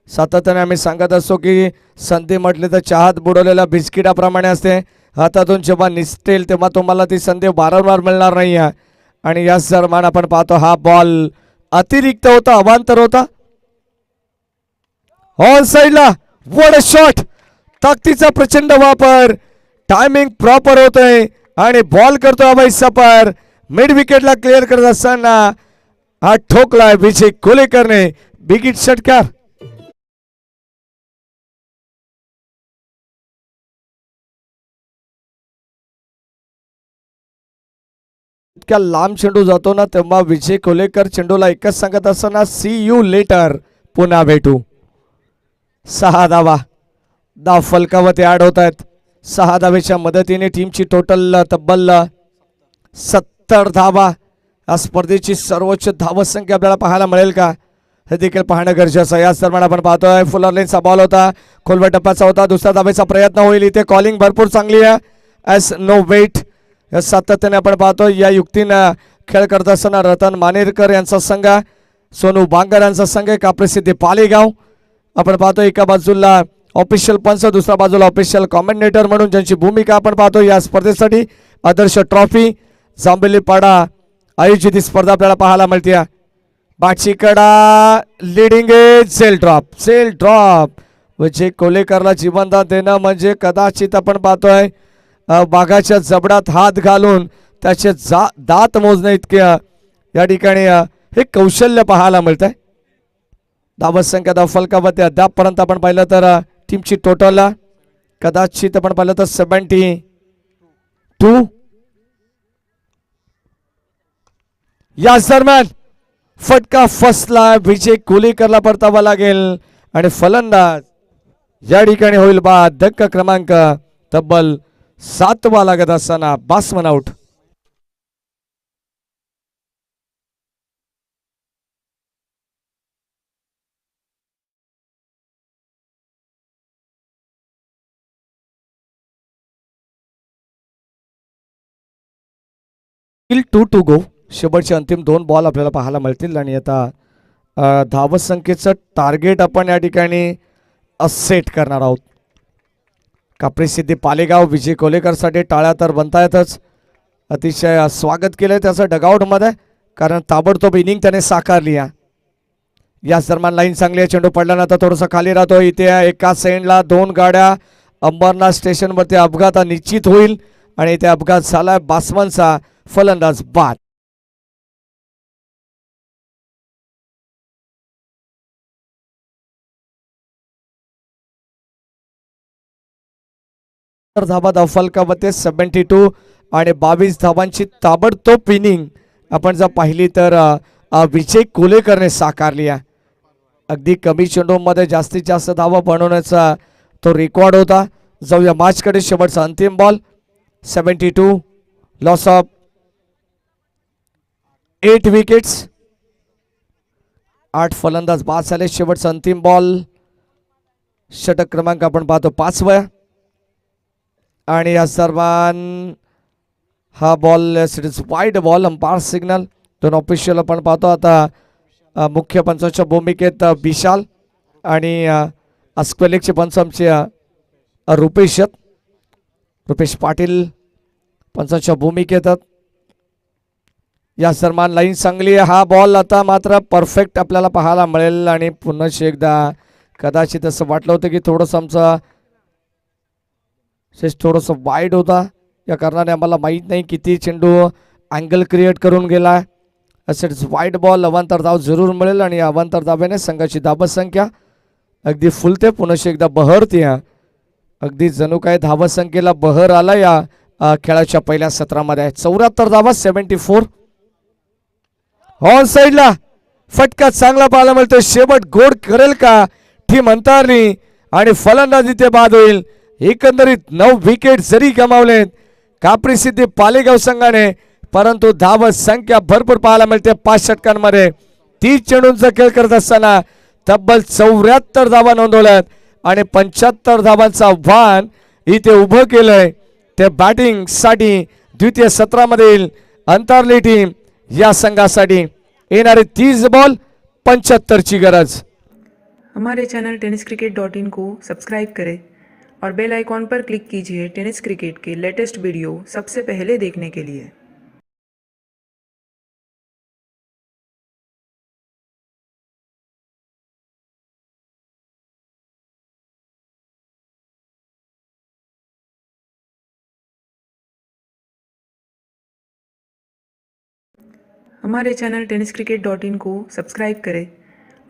सातत्याने आम्ही सांगत असतो की संधी म्हटली तर चहात बुडवलेल्या बिस्किटाप्रमाणे असते. हातातून जेव्हा निसटेल तेव्हा तुम्हाला ती संधी वारंवार मिळणार नाही आहे. आणि याच दरम्यान आपण पाहतो हा बॉल अतिरिक्त होता, अवांतर होता. ऑन साइडला व्हाट अ शॉट. ताकदीचा प्रचंड वापर. टायमिंग प्रॉपर होतोय आणि बॉल करतो अभय सपर. मिड विकेटला क्लिअर करत असताना हा ठोकलाय विजय कोलेकरने. बिगिट षटकार. इतक्या लांब चेंडू जातो ना तेव्हा विजय कोलेकर चेंडूला एकच सांगत असताना सी यू लेटर, पुन्हा भेटू. 6 धावा. धाव फलकावरती ऍड होत आहेत. 6 धावेच्या मदतीने टीमची टोटल तब्बल 70 धावा. या स्पर्धेची सर्वोच्च धावसंख्या आपल्याला पाहायला मिळेल का हे देखील पाहणं गरजेचं आहे. याच दरम्यान आपण पाहतोय फुलर लेनचा बॉल होता, खोलवर टप्प्याचा होता. दुसऱ्या धावेचा प्रयत्न होईल. इथे कॉलिंग भरपूर चांगली आहे. एस नो वेट या सातत्याने आपण पाहतोय. या युक्तीनं खेळ करत असताना रतन मानेरकर यांचा संघ, सोनू बांगर यांचा संघ, कापरी सिद्धी पालेगाव. आपण पाहतो एका बाजूला ऑफिशियल पंच, दुसऱ्या बाजूला ऑफिशियल कॉमेंटेटर म्हणून ज्यांची भूमिका आपण पाहतो या स्पर्धेसाठी. आदर्श ट्रॉफी जांभेलीपाडा आयोजित ही स्पर्धा आपल्याला पाहायला मिळते. बाची कडा लिडिंग सेल ड्रॉप. सेल ड्रॉप विजय कोलेकरला जीवनदान देणं म्हणजे कदाचित आपण पाहतोय बाघाच्या जबडात हात घालून त्याचे दात मोजणे इतके या ठिकाणी हे कौशल्य पाहायला मिळत आहे. धावसंख्या धाव फलकावरती अद्यापपर्यंत आपण पाहिलं तर टीमची टोटल कदाचित आपण पाहिलं तर 72. या दरम्यान फटका फसला. विजय कोलेकरला परतावा लागेल आणि फलंदाज या ठिकाणी होईल बाद. धक्का क्रमांक तब्बल 7वा लागत असताना batsman out. Two to go. शेवटचे अंतिम 2 बॉल आपल्याला पाहायला मिळतील आणि आता धावसंख्येचं टार्गेट आपण या ठिकाणी सेट करणार आहोत. कापरी सिद्धी पालेगाव विजय कोलेकरसाठी टाळ्या तर बनतायतच. अतिशय स्वागत केलंय त्याचं डगआउटमध्ये, कारण ताबडतोब इनिंग त्याने साकारली आहे. याच दरम्यान लाईन चांगली आहे. चेंडू पडल्यानंतर थोडंसं खाली राहतो. इथे एका सेंडला 2 गाड्या. अंबरनाथ स्टेशनवरती अपघात निश्चित होईल आणि इथे अपघात झालाय. बासमनचा फलंदाज बाद. धाबा धाव फलकावरती 72 आणि 22 धावांची ताबडतोब इनिंग आपण जर पाहिली तर विजय कोलेकरने साकारली आहे. अगदी कमी चेंडूमध्ये जास्तीत जास्त धावा बनवण्याचा तो रेकॉर्ड होता. जाऊया मॅचकडे. शेवटचा अंतिम बॉल. 72 loss of 8 wickets. 8 फलंदाज बाद झाले. शेवटचा अंतिम बॉल. षटक क्रमांक आपण पाहतो 5वा आणि या सर्वान हा ball it is wide ball. Umpire signal. दोन ऑफिशियल आपण पाहतो आता. मुख्य पंचांच्या भूमिकेत विशाल आणि अस्क्वेलिकचे पंच आमचे रुपेश पाटील पंचांच्या भूमिकेत. या सन्मान लाईन चांगली आहे. हा बॉल आता मात्र परफेक्ट आपल्याला पाहायला मिळेल आणि पुन्हा एकदा कदाचित असं वाटलं होतं की थोडंसं आमचा थोडंसं वाईड होता. या कारणाने आम्हाला माहीत नाही किती चेंडू अँगल क्रिएट करून गेला. असं वाईड बॉल. अवांतर धाव जरूर मिळेल आणि अवांतर धाब्याने संघाची धावसंख्या अगदी फुलते. पुन्हा एकदा बहरते. अगदी जणू काय धावसंख्येला बहर आला या खेळाच्या पहिल्या सत्रामध्ये. 74 धावा 74. ऑन साईडला फटका चांगला पाहायला मिळतो. शेवट गोड करेल का टीम अंतरली आणि फलंदाजी ते बाद होईल. एकंदरीत 9 विकेट जरी गमावलेत कापरी सिद्धी पालेगाव संघाने, परंतु धाव संख्या भरपूर पाहायला मिळते 5 षटकांमध्ये. 30 चेंडूंचा खेळ करत असताना तब्बल 74 धावा नोंदवल्यात आणि 75 धावांचं आव्हान इथे उभं केलंय. ते बॅटिंग साठी द्वितीय सत्रामधील अंतरली टीम या संघासाठी येणारे 30 बॉल 75 ची गरज. हमारे चैनल tenniscricket.in को सब्सक्राइब करें और बेल आइकॉन पर क्लिक कीजिए टेनिस क्रिकेट के लेटेस्ट वीडियो सबसे पहले देखने के लिए. हमारे चैनल tenniscricket.in को सब्सक्राइब करें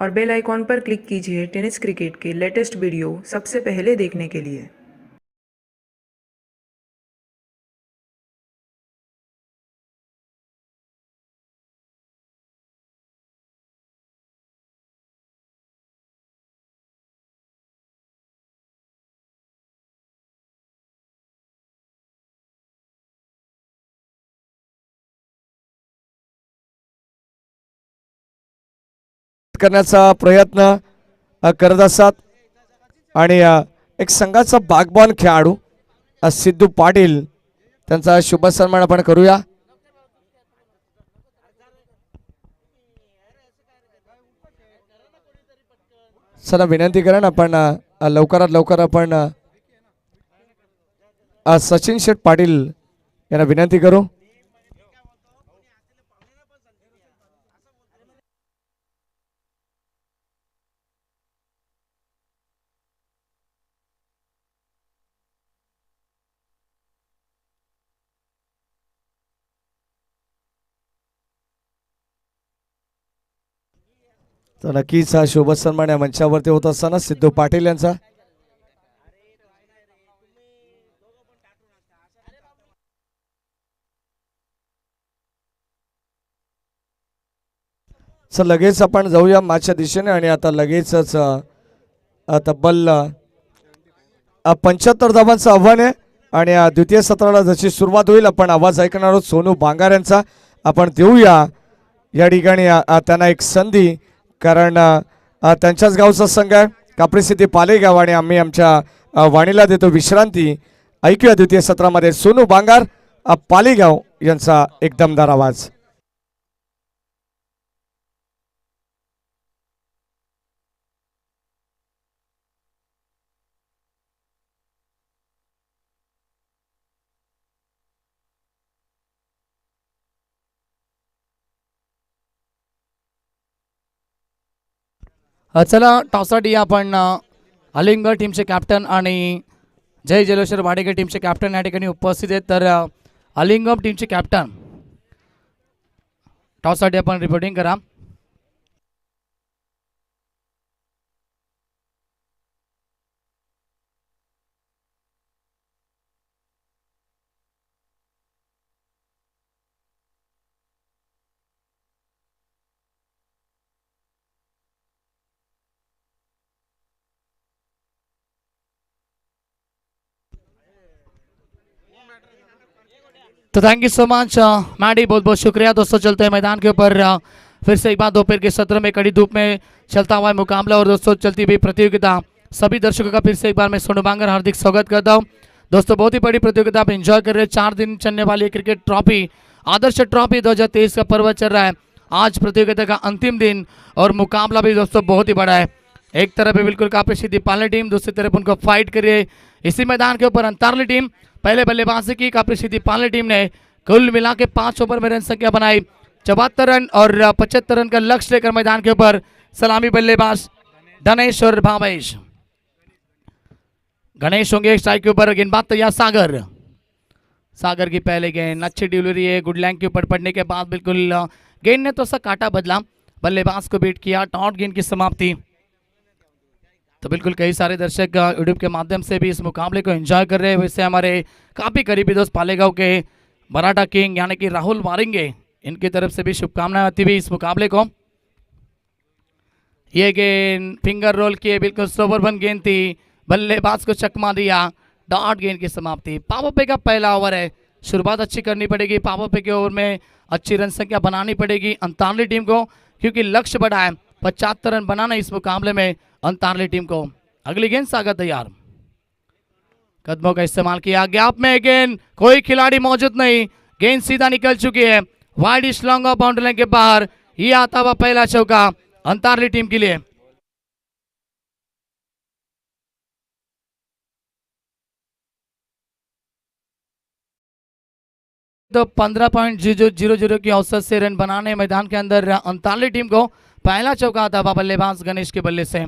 और बेल आइकॉन पर क्लिक कीजिए टेनिस क्रिकेट के लेटेस्ट वीडियो सबसे पहले देखने के लिए. करण्याचा प्रयत्न करत असतात आणि एक संघाचा बागबान खेळाडू सिद्धू पाटील त्यांचा शुभ सन्मान आपण करूया. चला विनंती करा आपण लवकरात लवकर आपण सचिन शेठ पाटील यांना विनंती करू. तर नक्कीच हा शुभ सन्मान या मंचावरती होत असताना सिद्धू पाटील यांचा लगेच आपण जाऊया मॅचच्या दिशेने आणि आता लगेचच तब्बल 75 धावांचं आव्हान आहे आणि द्वितीय सत्राला जशी सुरुवात होईल आपण आवाज ऐकणार आहोत सोनू बांगार यांचा. आपण देऊया या ठिकाणी त्यांना एक संधी, कारण त्यांच्याच गावचा संघ आहे कापरी सिद्धी पालेगाव आणि आम्ही आमच्या वाणीला देतो विश्रांती. ऐकूया द्वितीय सत्रामध्ये सोनू बांगार पालेगाव यांचा एक दमदार आवाज. चला टॉससाठी आपण अलिंगड टीमचे कॅप्टन आणि जय जलेश्वर वाडेकर टीमचे कॅप्टन या ठिकाणी उपस्थित आहेत. तर अलिंगम टीमचे कॅप्टन टॉससाठी आपण रिपोर्टिंग करा. तो thank you so much Maddy, बहुत बहुत शुक्रिया दोस्तों. चलते हैं मैदान के ऊपर फिर से एक बार दोपहर के सत्र में कड़ी धूप में चलता हुआ मुकाबला और दोस्तों चलती हुई प्रतियोगिता, सभी दर्शकों का फिर से एक बार मैं सोनू बांगर हार्दिक स्वागत करता हूं। दोस्तों बहुत ही बड़ी प्रतियोगिता आप एंजॉय कर रहे हैं। 4 दिन चलने वाली क्रिकेट ट्रॉफी, आदर्श ट्रॉफी 2023 का पर्व चल रहा है। आज प्रतियोगिता का अंतिम दिन और मुकाबला भी दोस्तों बहुत ही बड़ा है। एक तरफ है बिल्कुल कापरी सीधी पालने टीम, दूसरी तरफ उनको फाइट करिए इसी मैदान के ऊपर अंतारली टीम। पहले बल्लेबाजी की कापरी सीधी पालने टीम ने कुल मिला के 5 ओवर में रन संख्या बनाई 74 रन और 75 रन का लक्ष्य लेकर मैदान के ऊपर सलामी बल्लेबाज गणेश और भावेश। गणेश होंगे स्ट्राइक के ऊपर, गेंदबाज तैयार सागर। सागर की पहले गेंद अच्छी डिलीवरी है, गुड लैंग के ऊपर पड़ने के बाद बिल्कुल गेंद ने तो सा काटा बदला, बल्लेबाज को बीट किया, डॉट गेंद की समाप्ति। तो बिल्कुल कई सारे दर्शक यूट्यूब के माध्यम से भी इस मुकाबले को एंजॉय कर रहे हैं। वैसे हमारे काफी करीबी दोस्त पालेगांव के मराठा किंग यानी कि राहुल वारिंगे, इनकी तरफ से भी शुभकामनाएं आती हुई इस मुकाबले को। ये गेंद फिंगर रोल किए, बिल्कुल स्लोवर वन गेंद थी, बल्लेबाज को चकमा दिया, डॉट गेंद की समाप्ति। पावर प्ले का पहला ओवर है, शुरुआत अच्छी करनी पड़ेगी। पावर प्ले के ओवर में अच्छी रन संख्या बनानी पड़ेगी अंतारली टीम को, क्योंकि लक्ष्य बड़ा है 75 रन बनाना इस मुकाबले में अंतारली टीम को। अगली गेंद सागर तैयार, कदमों का इस्तेमाल किया, गैप में गेंद, कोई खिलाड़ी मौजूद नहीं, गेंद सीधा निकल चुकी है wide long off boundary line के बाहर। ये आता हुआ पहला चौका अंतारली टीम के लिए। तो 15.00 की औसत से रन बनाने मैदान के अंदर अंतारली टीम को पहला चौका आता हुआ बल्लेबाज गणेश के बल्ले से।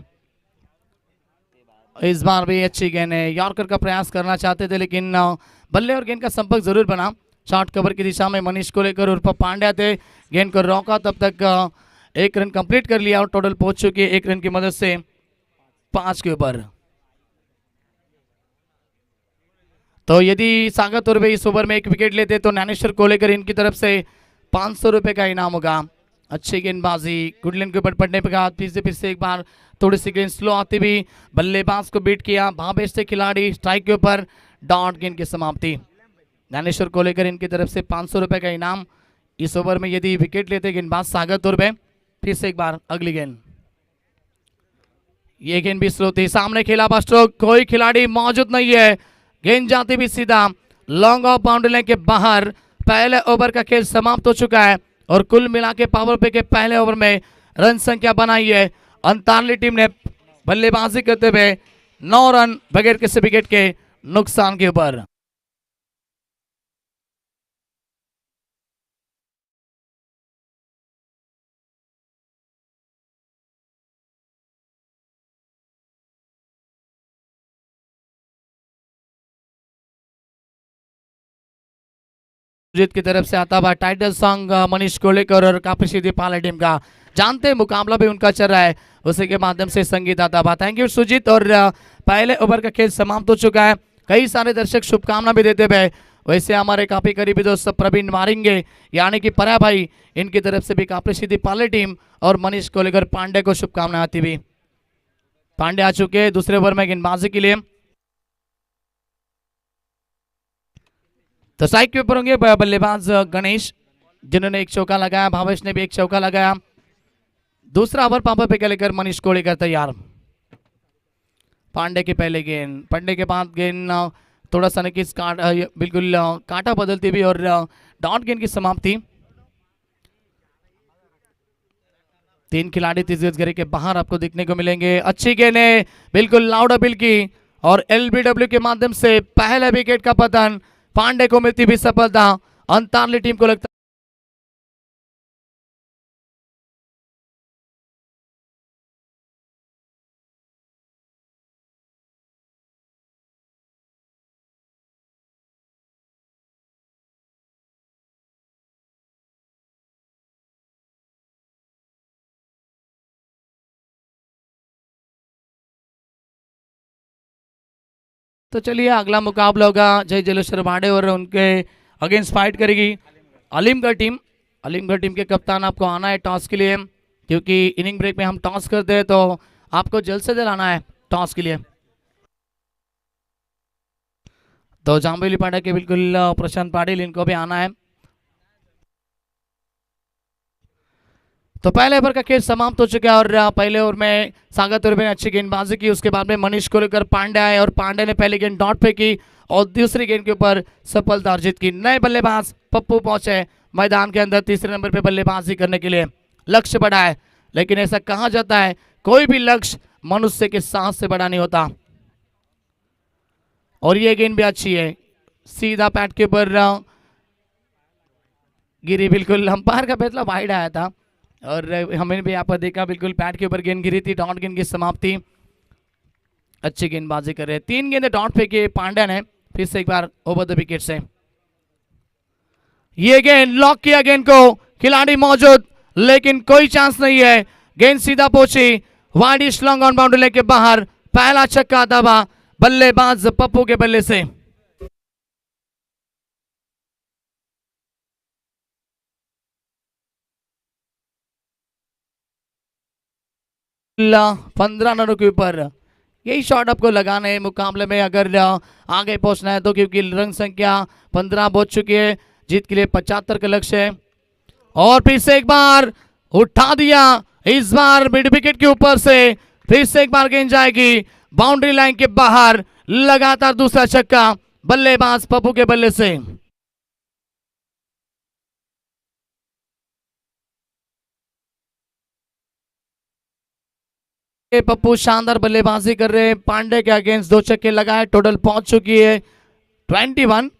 इस बार भी अच्छी गेंद है, यॉर्कर का प्रयास करना चाहते थे लेकिन बल्ले और गेंद का संपर्क जरूर बना। शॉर्ट कवर की दिशा में मनीष को लेकर उर्फ पांड्या थे, गेंद को रोका, तब तक 1 रन कंप्लीट कर लिया और टोटल पहुंच चुकी है 1 रन की मदद से 5 के ऊपर। तो यदि सागर तुर्वे इस ओवर में 1 विकेट लेते तो ज्ञानेश्वर को लेकर इनकी तरफ से 500 रुपए का इनाम होगा। अच्छी गेंदबाजी, गुडलैंड के ऊपर पड़ने पर फिर से एक बार थोड़ी सी गेंद स्लो आती भी, बल्लेबाज को बीट किया, भावेश से खिलाड़ी स्ट्राइक के ऊपर, डॉट गेंद की समाप्ति। ज्ञानेश्वर को लेकर इनकी तरफ से 500 रुपए का इनाम इस ओवर में यदि विकेट लेते गेंदबाज सागर तुर्वे। फिर से एक बार अगली गेंद, ये गेंद भी स्लो थी, सामने खेला बा स्ट्रोक, कोई खिलाड़ी मौजूद नहीं है, गेंद जाती भी सीधा लॉन्ग ऑफ बाउंड्री लाइन के बाहर। पहले ओवर का खेल समाप्त हो चुका है और कुल मिला के पावर प्ले के पहले ओवर में रन संख्या बनाई है अंतारली टीम ने बल्लेबाजी करते हुए 9 रन बगैर किसी विकेट के नुकसान के ऊपर। जीत की तरफ से आता हुआ टाइटल सॉन्ग मनीष कोलेकर और काफी सीधी पाला टीम का, जानते हैं मुकाबला भी उनका चल रहा है, उसी के माध्यम से संगीत आता हुआ। Thank you Sujit. और पहले ओवर का खेल समाप्त हो चुका है, कई सारे दर्शक शुभकामना भी देते हुए। वैसे हमारे काफी करीबी दोस्त प्रवीण मारेंगे यानी कि परा भाई, इनकी तरफ से भी काफी सीधी पाले टीम और मनीष कोलेकर पांडे को शुभकामनाएं आती हुई। पांडे आ चुके दूसरे ओवर में गेंदबाजी के लिए। तो स्ट्राइक के ऊपर होंगे बल्लेबाज गणेश, जिन्होंने 1 चौका लगाया, भावेश ने भी 1 चौका लगाया। दूसरा ओवर पावर पे लेकर मनीष कोलेकर तैयार। पांडे की पहले गेंद, पड़ने के बाद गेंद थोड़ा सा किस बिल्कुल कांटा बदलती हुई और डॉट गेंद की समाप्ति। 3 खिलाड़ी तीस गज घेरे के बाहर आपको दिखने को मिलेंगे। अच्छी गेंद है, बिल्कुल लाउड अपील की और एलबीडब्ल्यू के माध्यम से पहले विकेट का पतन पांडे को मिलती भी सफलता। अंतारली टीम को लगता तो चलिए अगला मुकाबला होगा जय जलेश्वर भाड़े और उनके अगेंस्ट फाइट करेगी अलीमगढ़ टीम। अलीमगढ़ टीम के कप्तान आपको आना है टॉस के लिए, क्योंकि इनिंग ब्रेक में हम टॉस करते हैं तो आपको जल्द से जल्द आना है टॉस के लिए। तो जाम्बेली पाड़ा के बिल्कुल प्रशांत पाटिल, इनको भी आना है। तो पहले ओवर का खेल समाप्त हो चुका है और पहले ओवर में सागर तुर्बे ने अच्छी गेंदबाजी की। उसके बाद में मनीष कोलेकर पांडे आए और पांडे ने पहली गेंद डॉट पे की और दूसरी गेंद के ऊपर सफलता अर्जित की। नए बल्लेबाज पप्पू पहुंचे मैदान के अंदर तीसरे नंबर पे बल्लेबाजी करने के लिए। लक्ष्य बड़ा है, लेकिन ऐसा कहा जाता है कोई भी लक्ष्य मनुष्य के साहस से बड़ा नहीं होता। और ये गेंद भी अच्छी है, सीधा पैट के ऊपर गिरी। बिल्कुल अंपायर का फैसला वाइड आया था और हमें भी यहाँ पर देखा, बिल्कुल पैट के ऊपर गेंद गिरी थी। डॉट गेंद की समाप्ति। अच्छी गेंदबाजी कर रहे हैं, 3 गेंदें डॉट पे किए पांड्या ने फिर से एक बार ओवर द विकेट से। ये गेंद लॉक किया, गेंद को खिलाड़ी मौजूद लेकिन कोई चांस नहीं है। गेंद सीधा पहुंची वाइड लॉन्ग ऑन बाउंड्री लेके बाहर। पहला छक्का दबा बल्लेबाज पप्पू के बल्ले से। ला 15 रनों के ऊपर यही शॉट आपको लगाना है मुकाबले में अगर आगे पहुंचना है तो, क्योंकि रन संख्या 15 पहुंच चुकी है। जीत के लिए 75 का लक्ष्य है और फिर से एक बार उठा दिया। इस बार मिड विकेट के ऊपर से फिर से एक बार गेंद जाएगी बाउंड्री लाइन के बाहर। लगातार दूसरा छक्का बल्लेबाज पप्पू के बल्ले से। पप्पू शानदार बल्लेबाजी कर रहे हैं। पांडे के अगेंस्ट 2 छक्के लगाए, टोटल पहुंच चुकी है 21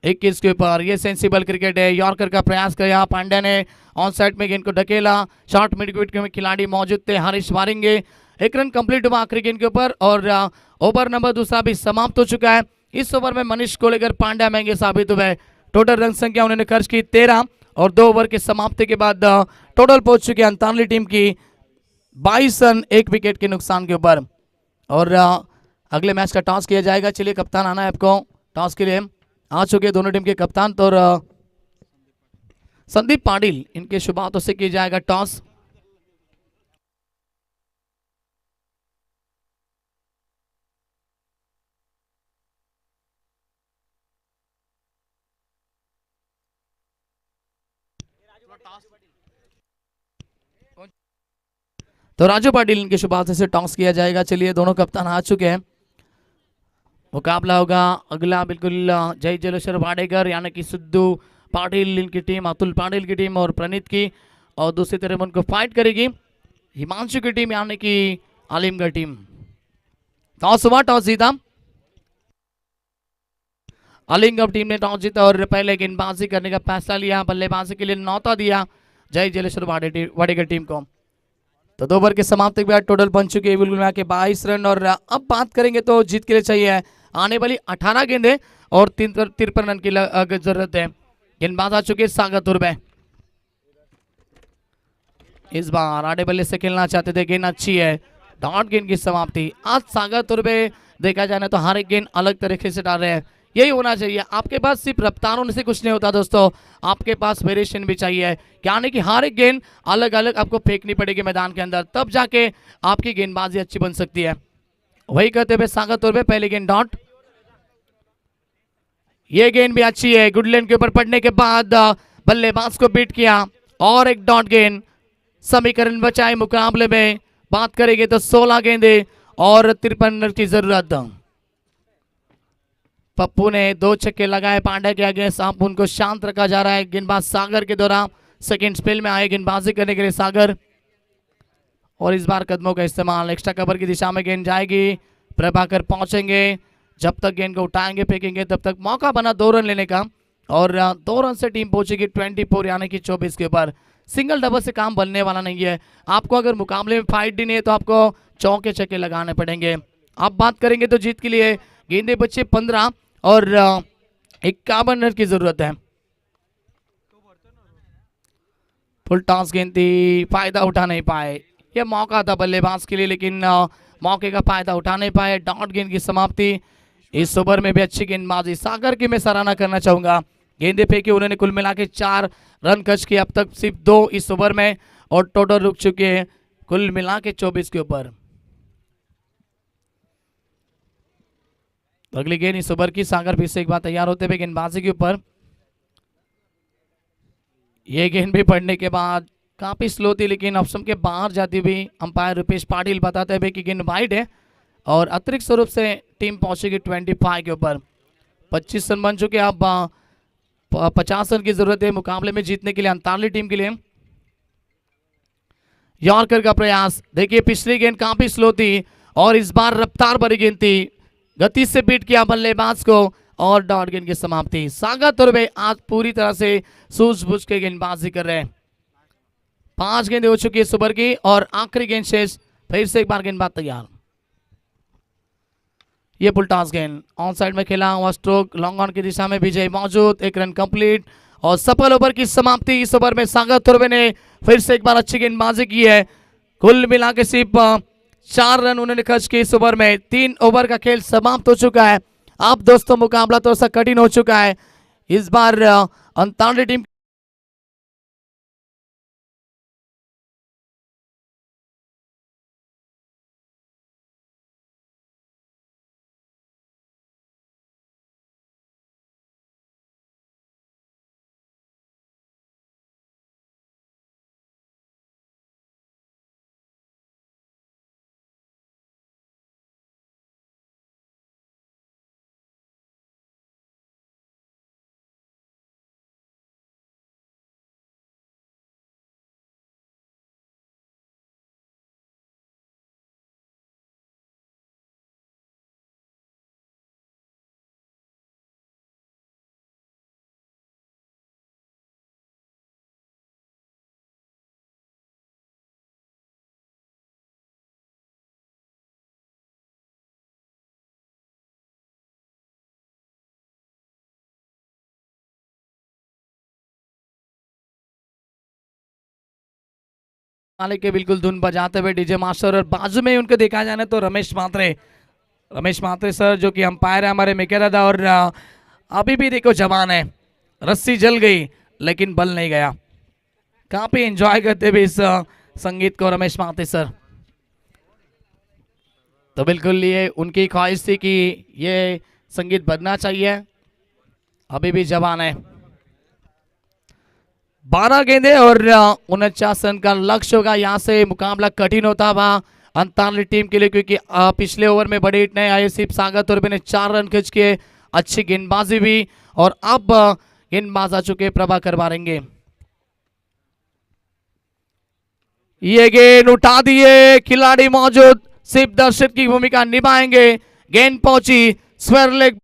21 के ऊपर। ये सेंसिबल क्रिकेट है। यॉर्कर का प्रयास किया पांड्या ने, ऑन साइड में गेंद को ढकेला। शॉर्ट मिड विकेट में खिलाड़ी मौजूद थे, हरीश मारेंगे। 1 रन कंप्लीट हुआ आखिरी गेंद के ऊपर और ओवर नंबर दूसरा भी समाप्त हो चुका है। इस ओवर में मनीष कोलेकर पांड्या महंगे साबित हुए। टोटल रन संख्या उन्होंने खर्च की 13 और 2 ओवर के समाप्ति के बाद टोटल पहुंच चुकी है 39 टीम की 22 रन 1 विकेट के नुकसान के ऊपर। और अगले मैच का टॉस किया जाएगा। चलिए कप्तान आना है आपको टॉस के लिए। आ चुके दोनों टीम के कप्तान तो संदीप पाटिल, इनके शुभ हाथों से किया जाएगा टॉस। तो राजू पाटिल, इनके शुभ हाथों से टॉस किया जाएगा। चलिए दोनों कप्तान आ चुके हैं। मुकाबला होगा अगला बिल्कुल जय जलेश्वर वाडेकर यानी कि सिद्धू पाटिल इनकी टीम, अतुल पाटिल की टीम और प्रणीत की। और दूसरी तरफ उनको फाइट करेगी हिमांशु की टीम यानी कि आलिमगढ़ टीम। टॉस हुआ, टॉस जीता आलिमगढ़ टीम ने। टॉस जीता और पहले गेंदबाजी करने का फैसला लिया। बल्लेबाजी के लिए न्यौता दिया जय जलेश्वर वाडेकर टीम को। तो 2 ओवर के समाप्ति के बाद टोटल बन चुके हैं बिल्कुल के 22 रन। और अब बात करेंगे तो जीत के लिए चाहिए आने वाली 18 गेंदें और 53 रन की जरूरत है। गेंदबाज आ चुके सागर तुर्बे। इस बार आड़े बल्ले से खेलना चाहते थे, गेंद अच्छी है, डॉट गेंद की समाप्ति। आज सागर तुर्बे देखा जाए तो हर एक गेंद अलग तरीके से डाल रहे हैं। यही होना चाहिए। आपके पास सिर्फ रफ्तार होने से कुछ नहीं होता दोस्तों, आपके पास वेरिएशन भी चाहिए। यानी कि हर एक गेंद अलग अलग आपको फेंकनी पड़ेगी मैदान के अंदर, तब जाके आपकी गेंदबाजी अच्छी बन सकती है। वही कहते हुए सागर तुर्बे पहली गेंद डॉट। ये गेंद भी अच्छी है, गुड लेंथ के ऊपर पड़ने के बाद बल्लेबाज को बीट किया और एक डॉट गेंद। समीकरण बचाए मुकाबले में बात करेंगे तो 16 गेंदे और 53 रन की जरूरत। पप्पू ने 2 छक्के लगाए पांड्या के आगे। साहब उनको शांत रखा जा रहा है। गेंदबाज सागर के द्वारा सेकंड स्पेल में आए गेंदबाजी करने के लिए सागर। और इस बार कदमों का इस्तेमाल, एक्स्ट्रा कवर की दिशा में गेंद जाएगी। प्रभाकर पहुंचेंगे, जब तक गेंद को उठाएंगे फेंकेंगे तब तक मौका बना 2 रन लेने का। और 2 रन से टीम पहुंचेगी 24 यानी कि 24 के ऊपर। सिंगल डबल से काम बनने वाला नहीं है। आपको अगर मुकाबले में फाइट देनी है तो आपको चौके छक्के लगाने पड़ेंगे। अब बात करेंगे तो जीत के लिए गेंदे बच्चे 15 और 51 रन की जरूरत है। फुल टॉस गेंद थी, फायदा उठा नहीं पाए। यह मौका था बल्लेबाज के लिए लेकिन मौके का फायदा उठा नहीं पाए। डॉट गेंद की समाप्ति। इस ओवर में भी अच्छी गेंदबाजी सागर की मैं सराहना करना चाहूंगा। गेंदे फेंके उन्होंने, कुल मिला के 4 रन खर्च किए, अब तक सिर्फ 2 इस ओवर में और टोटल रुक चुके हैं कुल मिला के 24 के ऊपर। अगली गेंद इस ओवर की। सागर फिर से एक बार तैयार होते हुए गेंदबाजी के ऊपर। यह गेंद भी पड़ने के बाद काफ़ी स्लो थी, लेकिन ऑप्शन के बाहर जाती हुई अंपायर रुपेश पाटिल बताते हुए कि गेंद वाइड है और अतिरिक्त स्वरूप से टीम पहुंचेगी 25 के ऊपर। 25 रन बन चुके, अब 50 रन की जरूरत है मुकाबले में जीतने के लिए अंताली टीम के लिए। यॉर्कर का प्रयास, देखिए पिछली गेंद काफी स्लो थी और इस बार रफ्तार भरी गेंद थी, गति से बीट किया बल्लेबाज को और डॉट गेंद की समाप्ति। सागा तुर्बे आज पूरी तरह से सूझबूझ के गेंदबाजी कर रहे हैं। 5 गेंदें हो चुकी है सुपर की और आखिरी गेंद शेष, फिर से एक बार गेंदबाज तैयार। ये पुलटास गेंद ऑन साइड में खेला हुआ स्ट्रोक, लॉन्ग ऑन की दिशा में विजय मौजूद, 1 रन कंप्लीट और सफल ओवर की समाप्ति। इस ओवर में सागर तुर्बे ने फिर से एक बार अच्छी गेंदबाजी की है। कुल मिला के सिर्फ 4 रन उन्होंने खर्च किए इस ओवर में। 3 ओवर का खेल समाप्त हो चुका है। अब दोस्तों मुकाबला थोड़ा सा कठिन हो चुका है। इस बार अंताली टीम मालिक के बिल्कुल धुन बजाते हुए डीजे मास्टर और बाजू में उनको देखा जाए तो रमेश मात्रे सर जो कि अंपायर है हमारे मेके दादा और अभी भी देखो जवान है। रस्सी जल गई लेकिन बल नहीं गया। काफी एंजॉय करते हुए इस संगीत को रमेश मात्रे सर। तो बिल्कुल ये उनकी ख्वाहिश थी कि ये संगीत बजना चाहिए, अभी भी जवान है। 12 गेंदे और 49 रन का लक्ष्य होगा। यहाँ से मुकाबला कठिन होता हुआ अंताली टीम के लिए, क्योंकि पिछले ओवर में बड़े हिट नहीं आए। सिर्फ सागर तुर्बे ने 4 रन खींच के अच्छी गेंदबाजी भी और अब गेंदबाज आ चुके प्रभाकर बारेंगे। ये गेंद उठा दिए, खिलाड़ी मौजूद, सिर्फ दर्शक की भूमिका निभाएंगे। गेंद पहुंची स्क्वायर लेग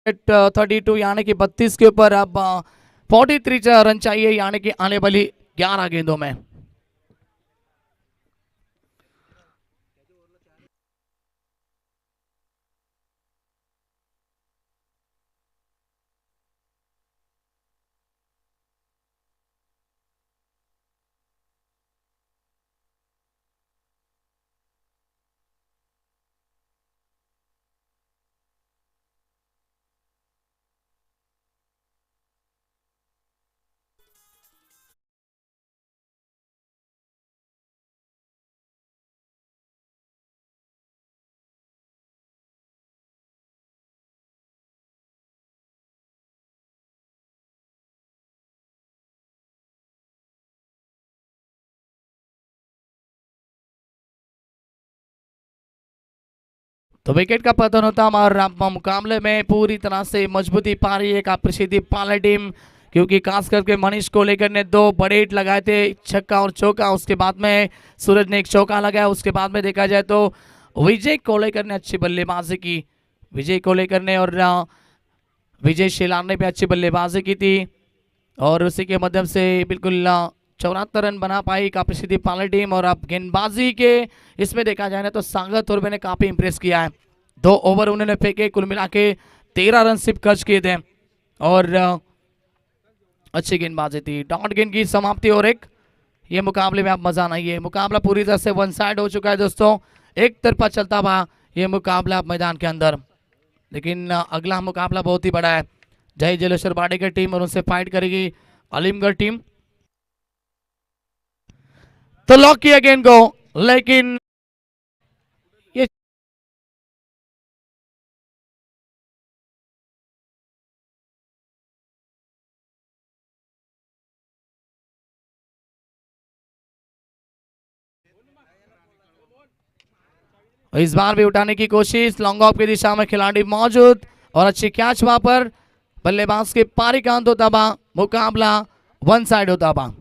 एट 32 यानी कि 32 के ऊपर अब 43 रन चाहिए यानी कि आने वाली 11 गेंदों में। तो विकेट का पतन होता और मुकाबले में पूरी तरह से मजबूती पा रही है काप्रसिद्धि पाला टीम, क्योंकि खास करके मनीष कोलेकर ने 2 बड़े हिट लगाए थे, छक्का और चौका। उसके बाद में सूरज ने एक चौका लगाया। उसके बाद में देखा जाए तो विजय कोलेकर ने अच्छी बल्लेबाजी की। विजय कोलेकर ने और विजय शेलार ने भी अच्छी बल्लेबाजी की थी और उसी के माध्यम से बिल्कुल 74 रन बना पाई काप्रसिद्धि पाला टीम। और अब गेंदबाजी के इसमें देखा जाए ना तो सागर तुर्बे ने काफी इंप्रेस किया है। 2 ओवर उन्होंने फेंके, कुल मिला के 13 रन सिर्फ खर्च किए थे और अच्छी गेंदबाजी थी। डॉट गेंद की समाप्ति और एक ये मुकाबले में आप मजा नहीं है। मुकाबला पूरी तरह से वन साइड हो चुका है दोस्तों, एक तरफा चलता हुआ ये मुकाबला मैदान के अंदर। लेकिन अगला मुकाबला बहुत ही बड़ा है। जय जलेश्वर बाड़ेकर टीम और उनसे फाइट करेगी अलीमगढ़ टीम। तो लॉक किया गेंद को, लेकिन ये इस बार भी उठाने की कोशिश, लॉन्ग ऑफ की दिशा में खिलाड़ी मौजूद और अच्छी कैच वहां पर, बल्लेबाज के पारिकांत होता बा, मुकाबला वन साइड होता बा।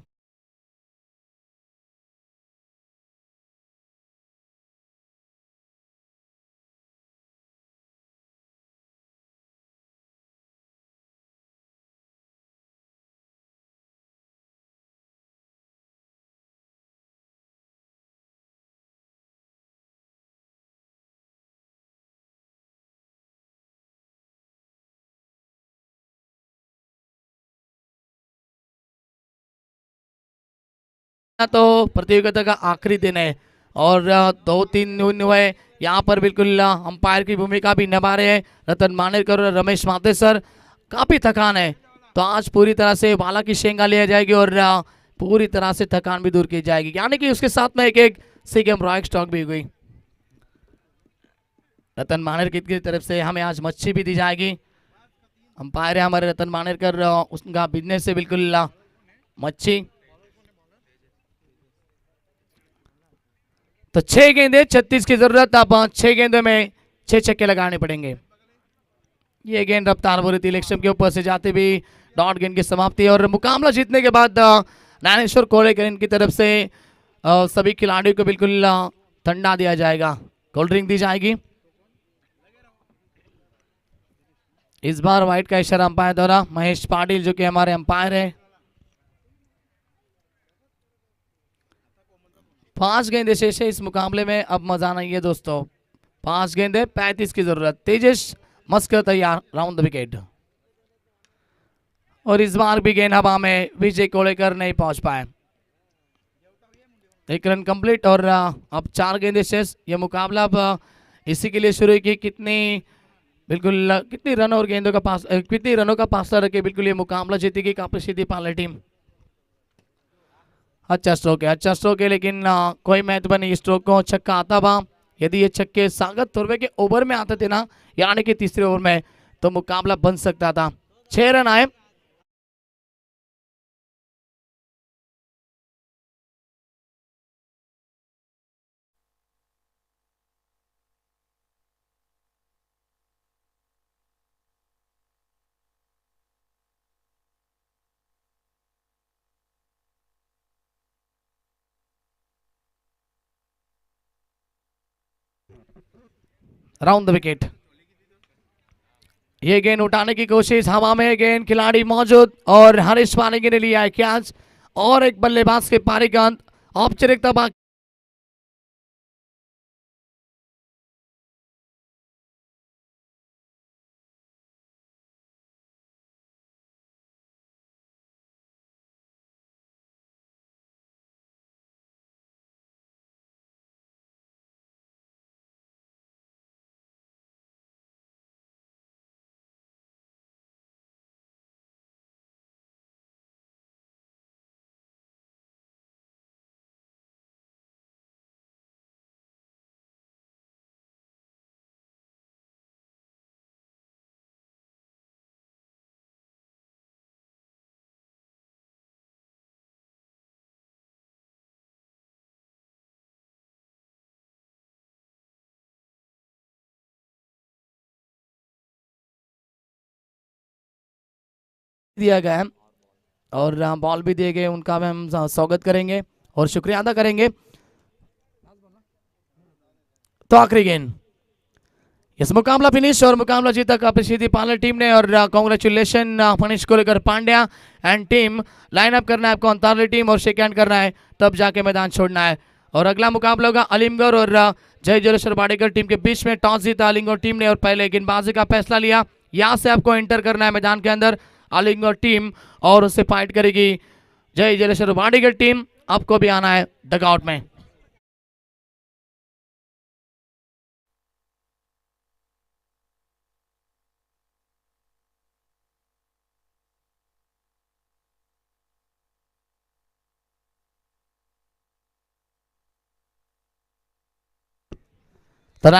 तो प्रतियोगिता का आखिरी दिन है और 2-3 हुए यहाँ पर, बिल्कुल अंपायर की भूमिका भी निभा रहे हैं रतन मानेरकर और रमेश मातेसर। काफी थकान है, तो आज पूरी तरह से बाला की शेंगा लिया जाएगी और पूरी तरह से थकान भी दूर की जाएगी, यानी कि उसके साथ में एक सीगेम रॉयल स्टॉक भी हुई। रतन मानेरकर की तरफ से हमें आज मच्छी भी दी जाएगी। अंपायर है हमारे रतन मानेरकर, उसका बिजनेस से बिल्कुल मच्छी। तो 6 गेंदे 36 की जरूरत, अब 6 गेंदों में 6 छक्के लगाने पड़ेंगे। ये गेंद रफ्तार बोली थी इलेक्शन के ऊपर से जाते भी डॉट गेंद की समाप्ति, और मुकाबला जीतने के बाद ज्ञानेश्वर कोलेकर इनकी तरफ से सभी खिलाड़ियों को बिल्कुल ठंडा दिया जाएगा, कोल्ड ड्रिंक दी जाएगी। इस बार व्हाइट का इशारा अंपायर द्वारा महेश पाटिल जो कि हमारे अंपायर है। 5 गेंदे शेष है इस मुकाबले में, अब मजा नहीं है दोस्तों। 5 गेंदे 35 की जरूरत, तेजस मस्कर तैयार, राउंड द विकेट। और इस बार भी गेंद हवा में, विजय कोलेकर नहीं पहुंच पाए। 1 रन कंप्लीट और अब 4 गेंदे शेष। ये मुकाबला अब इसी के लिए शुरू की, बिल्कुल कितनी रन और गेंदों का पास, कितनी रनों का फासला रखे बिल्कुल ये मुकाबला जीतेगी काफी सीधी पाले टीम। अच्छा स्ट्रोक है, लेकिन कोई महत्व नहीं स्ट्रोक को, छक्का आता बा। यदि ये छक्के सागर थोरवे के ओवर में आते थे ना, यानी कि तीसरे ओवर में, तो मुकाबला बन सकता था। 6 रन आए। Round the wicket. ये गेंद उठाने की कोशिश, हवा में गेंद, खिलाड़ी मौजूद और हरीश पानेगी ने लिया है कैच, और एक बल्लेबाज के पारिकांत औपचारिकता बाकी। दिया गया है और बॉल भी दिए गए, उनका भी हम स्वागत करेंगे और शुक्रिया अदा करेंगे। तो आखिरी गेंद, इस मुकाबला फिनिश और मुकाबला जीता काफी सीधी पार्लर टीम ने, और congratulation Manish Kolekar Pandya and team. Line up करना है आपको अंतरराष्ट्रीय टीम और शेक हैंड करना है, तब जाके मैदान छोड़ना है। और अगला मुकाबला होगा अलीमगढ़ और जय जलेश्वर बाड़ेकर टीम के बीच में। टॉस जीता अलीमगढ़ टीम ने और पहले गेंदबाजी का फैसला लिया। यहाँ से आपको एंटर करना है मैदान के अंदर अलीमगढ़ टीम, और उससे फाइट करेगी जय जलेश्वर बाड़ेकर टीम। आपको भी आना है डगआउट में। तर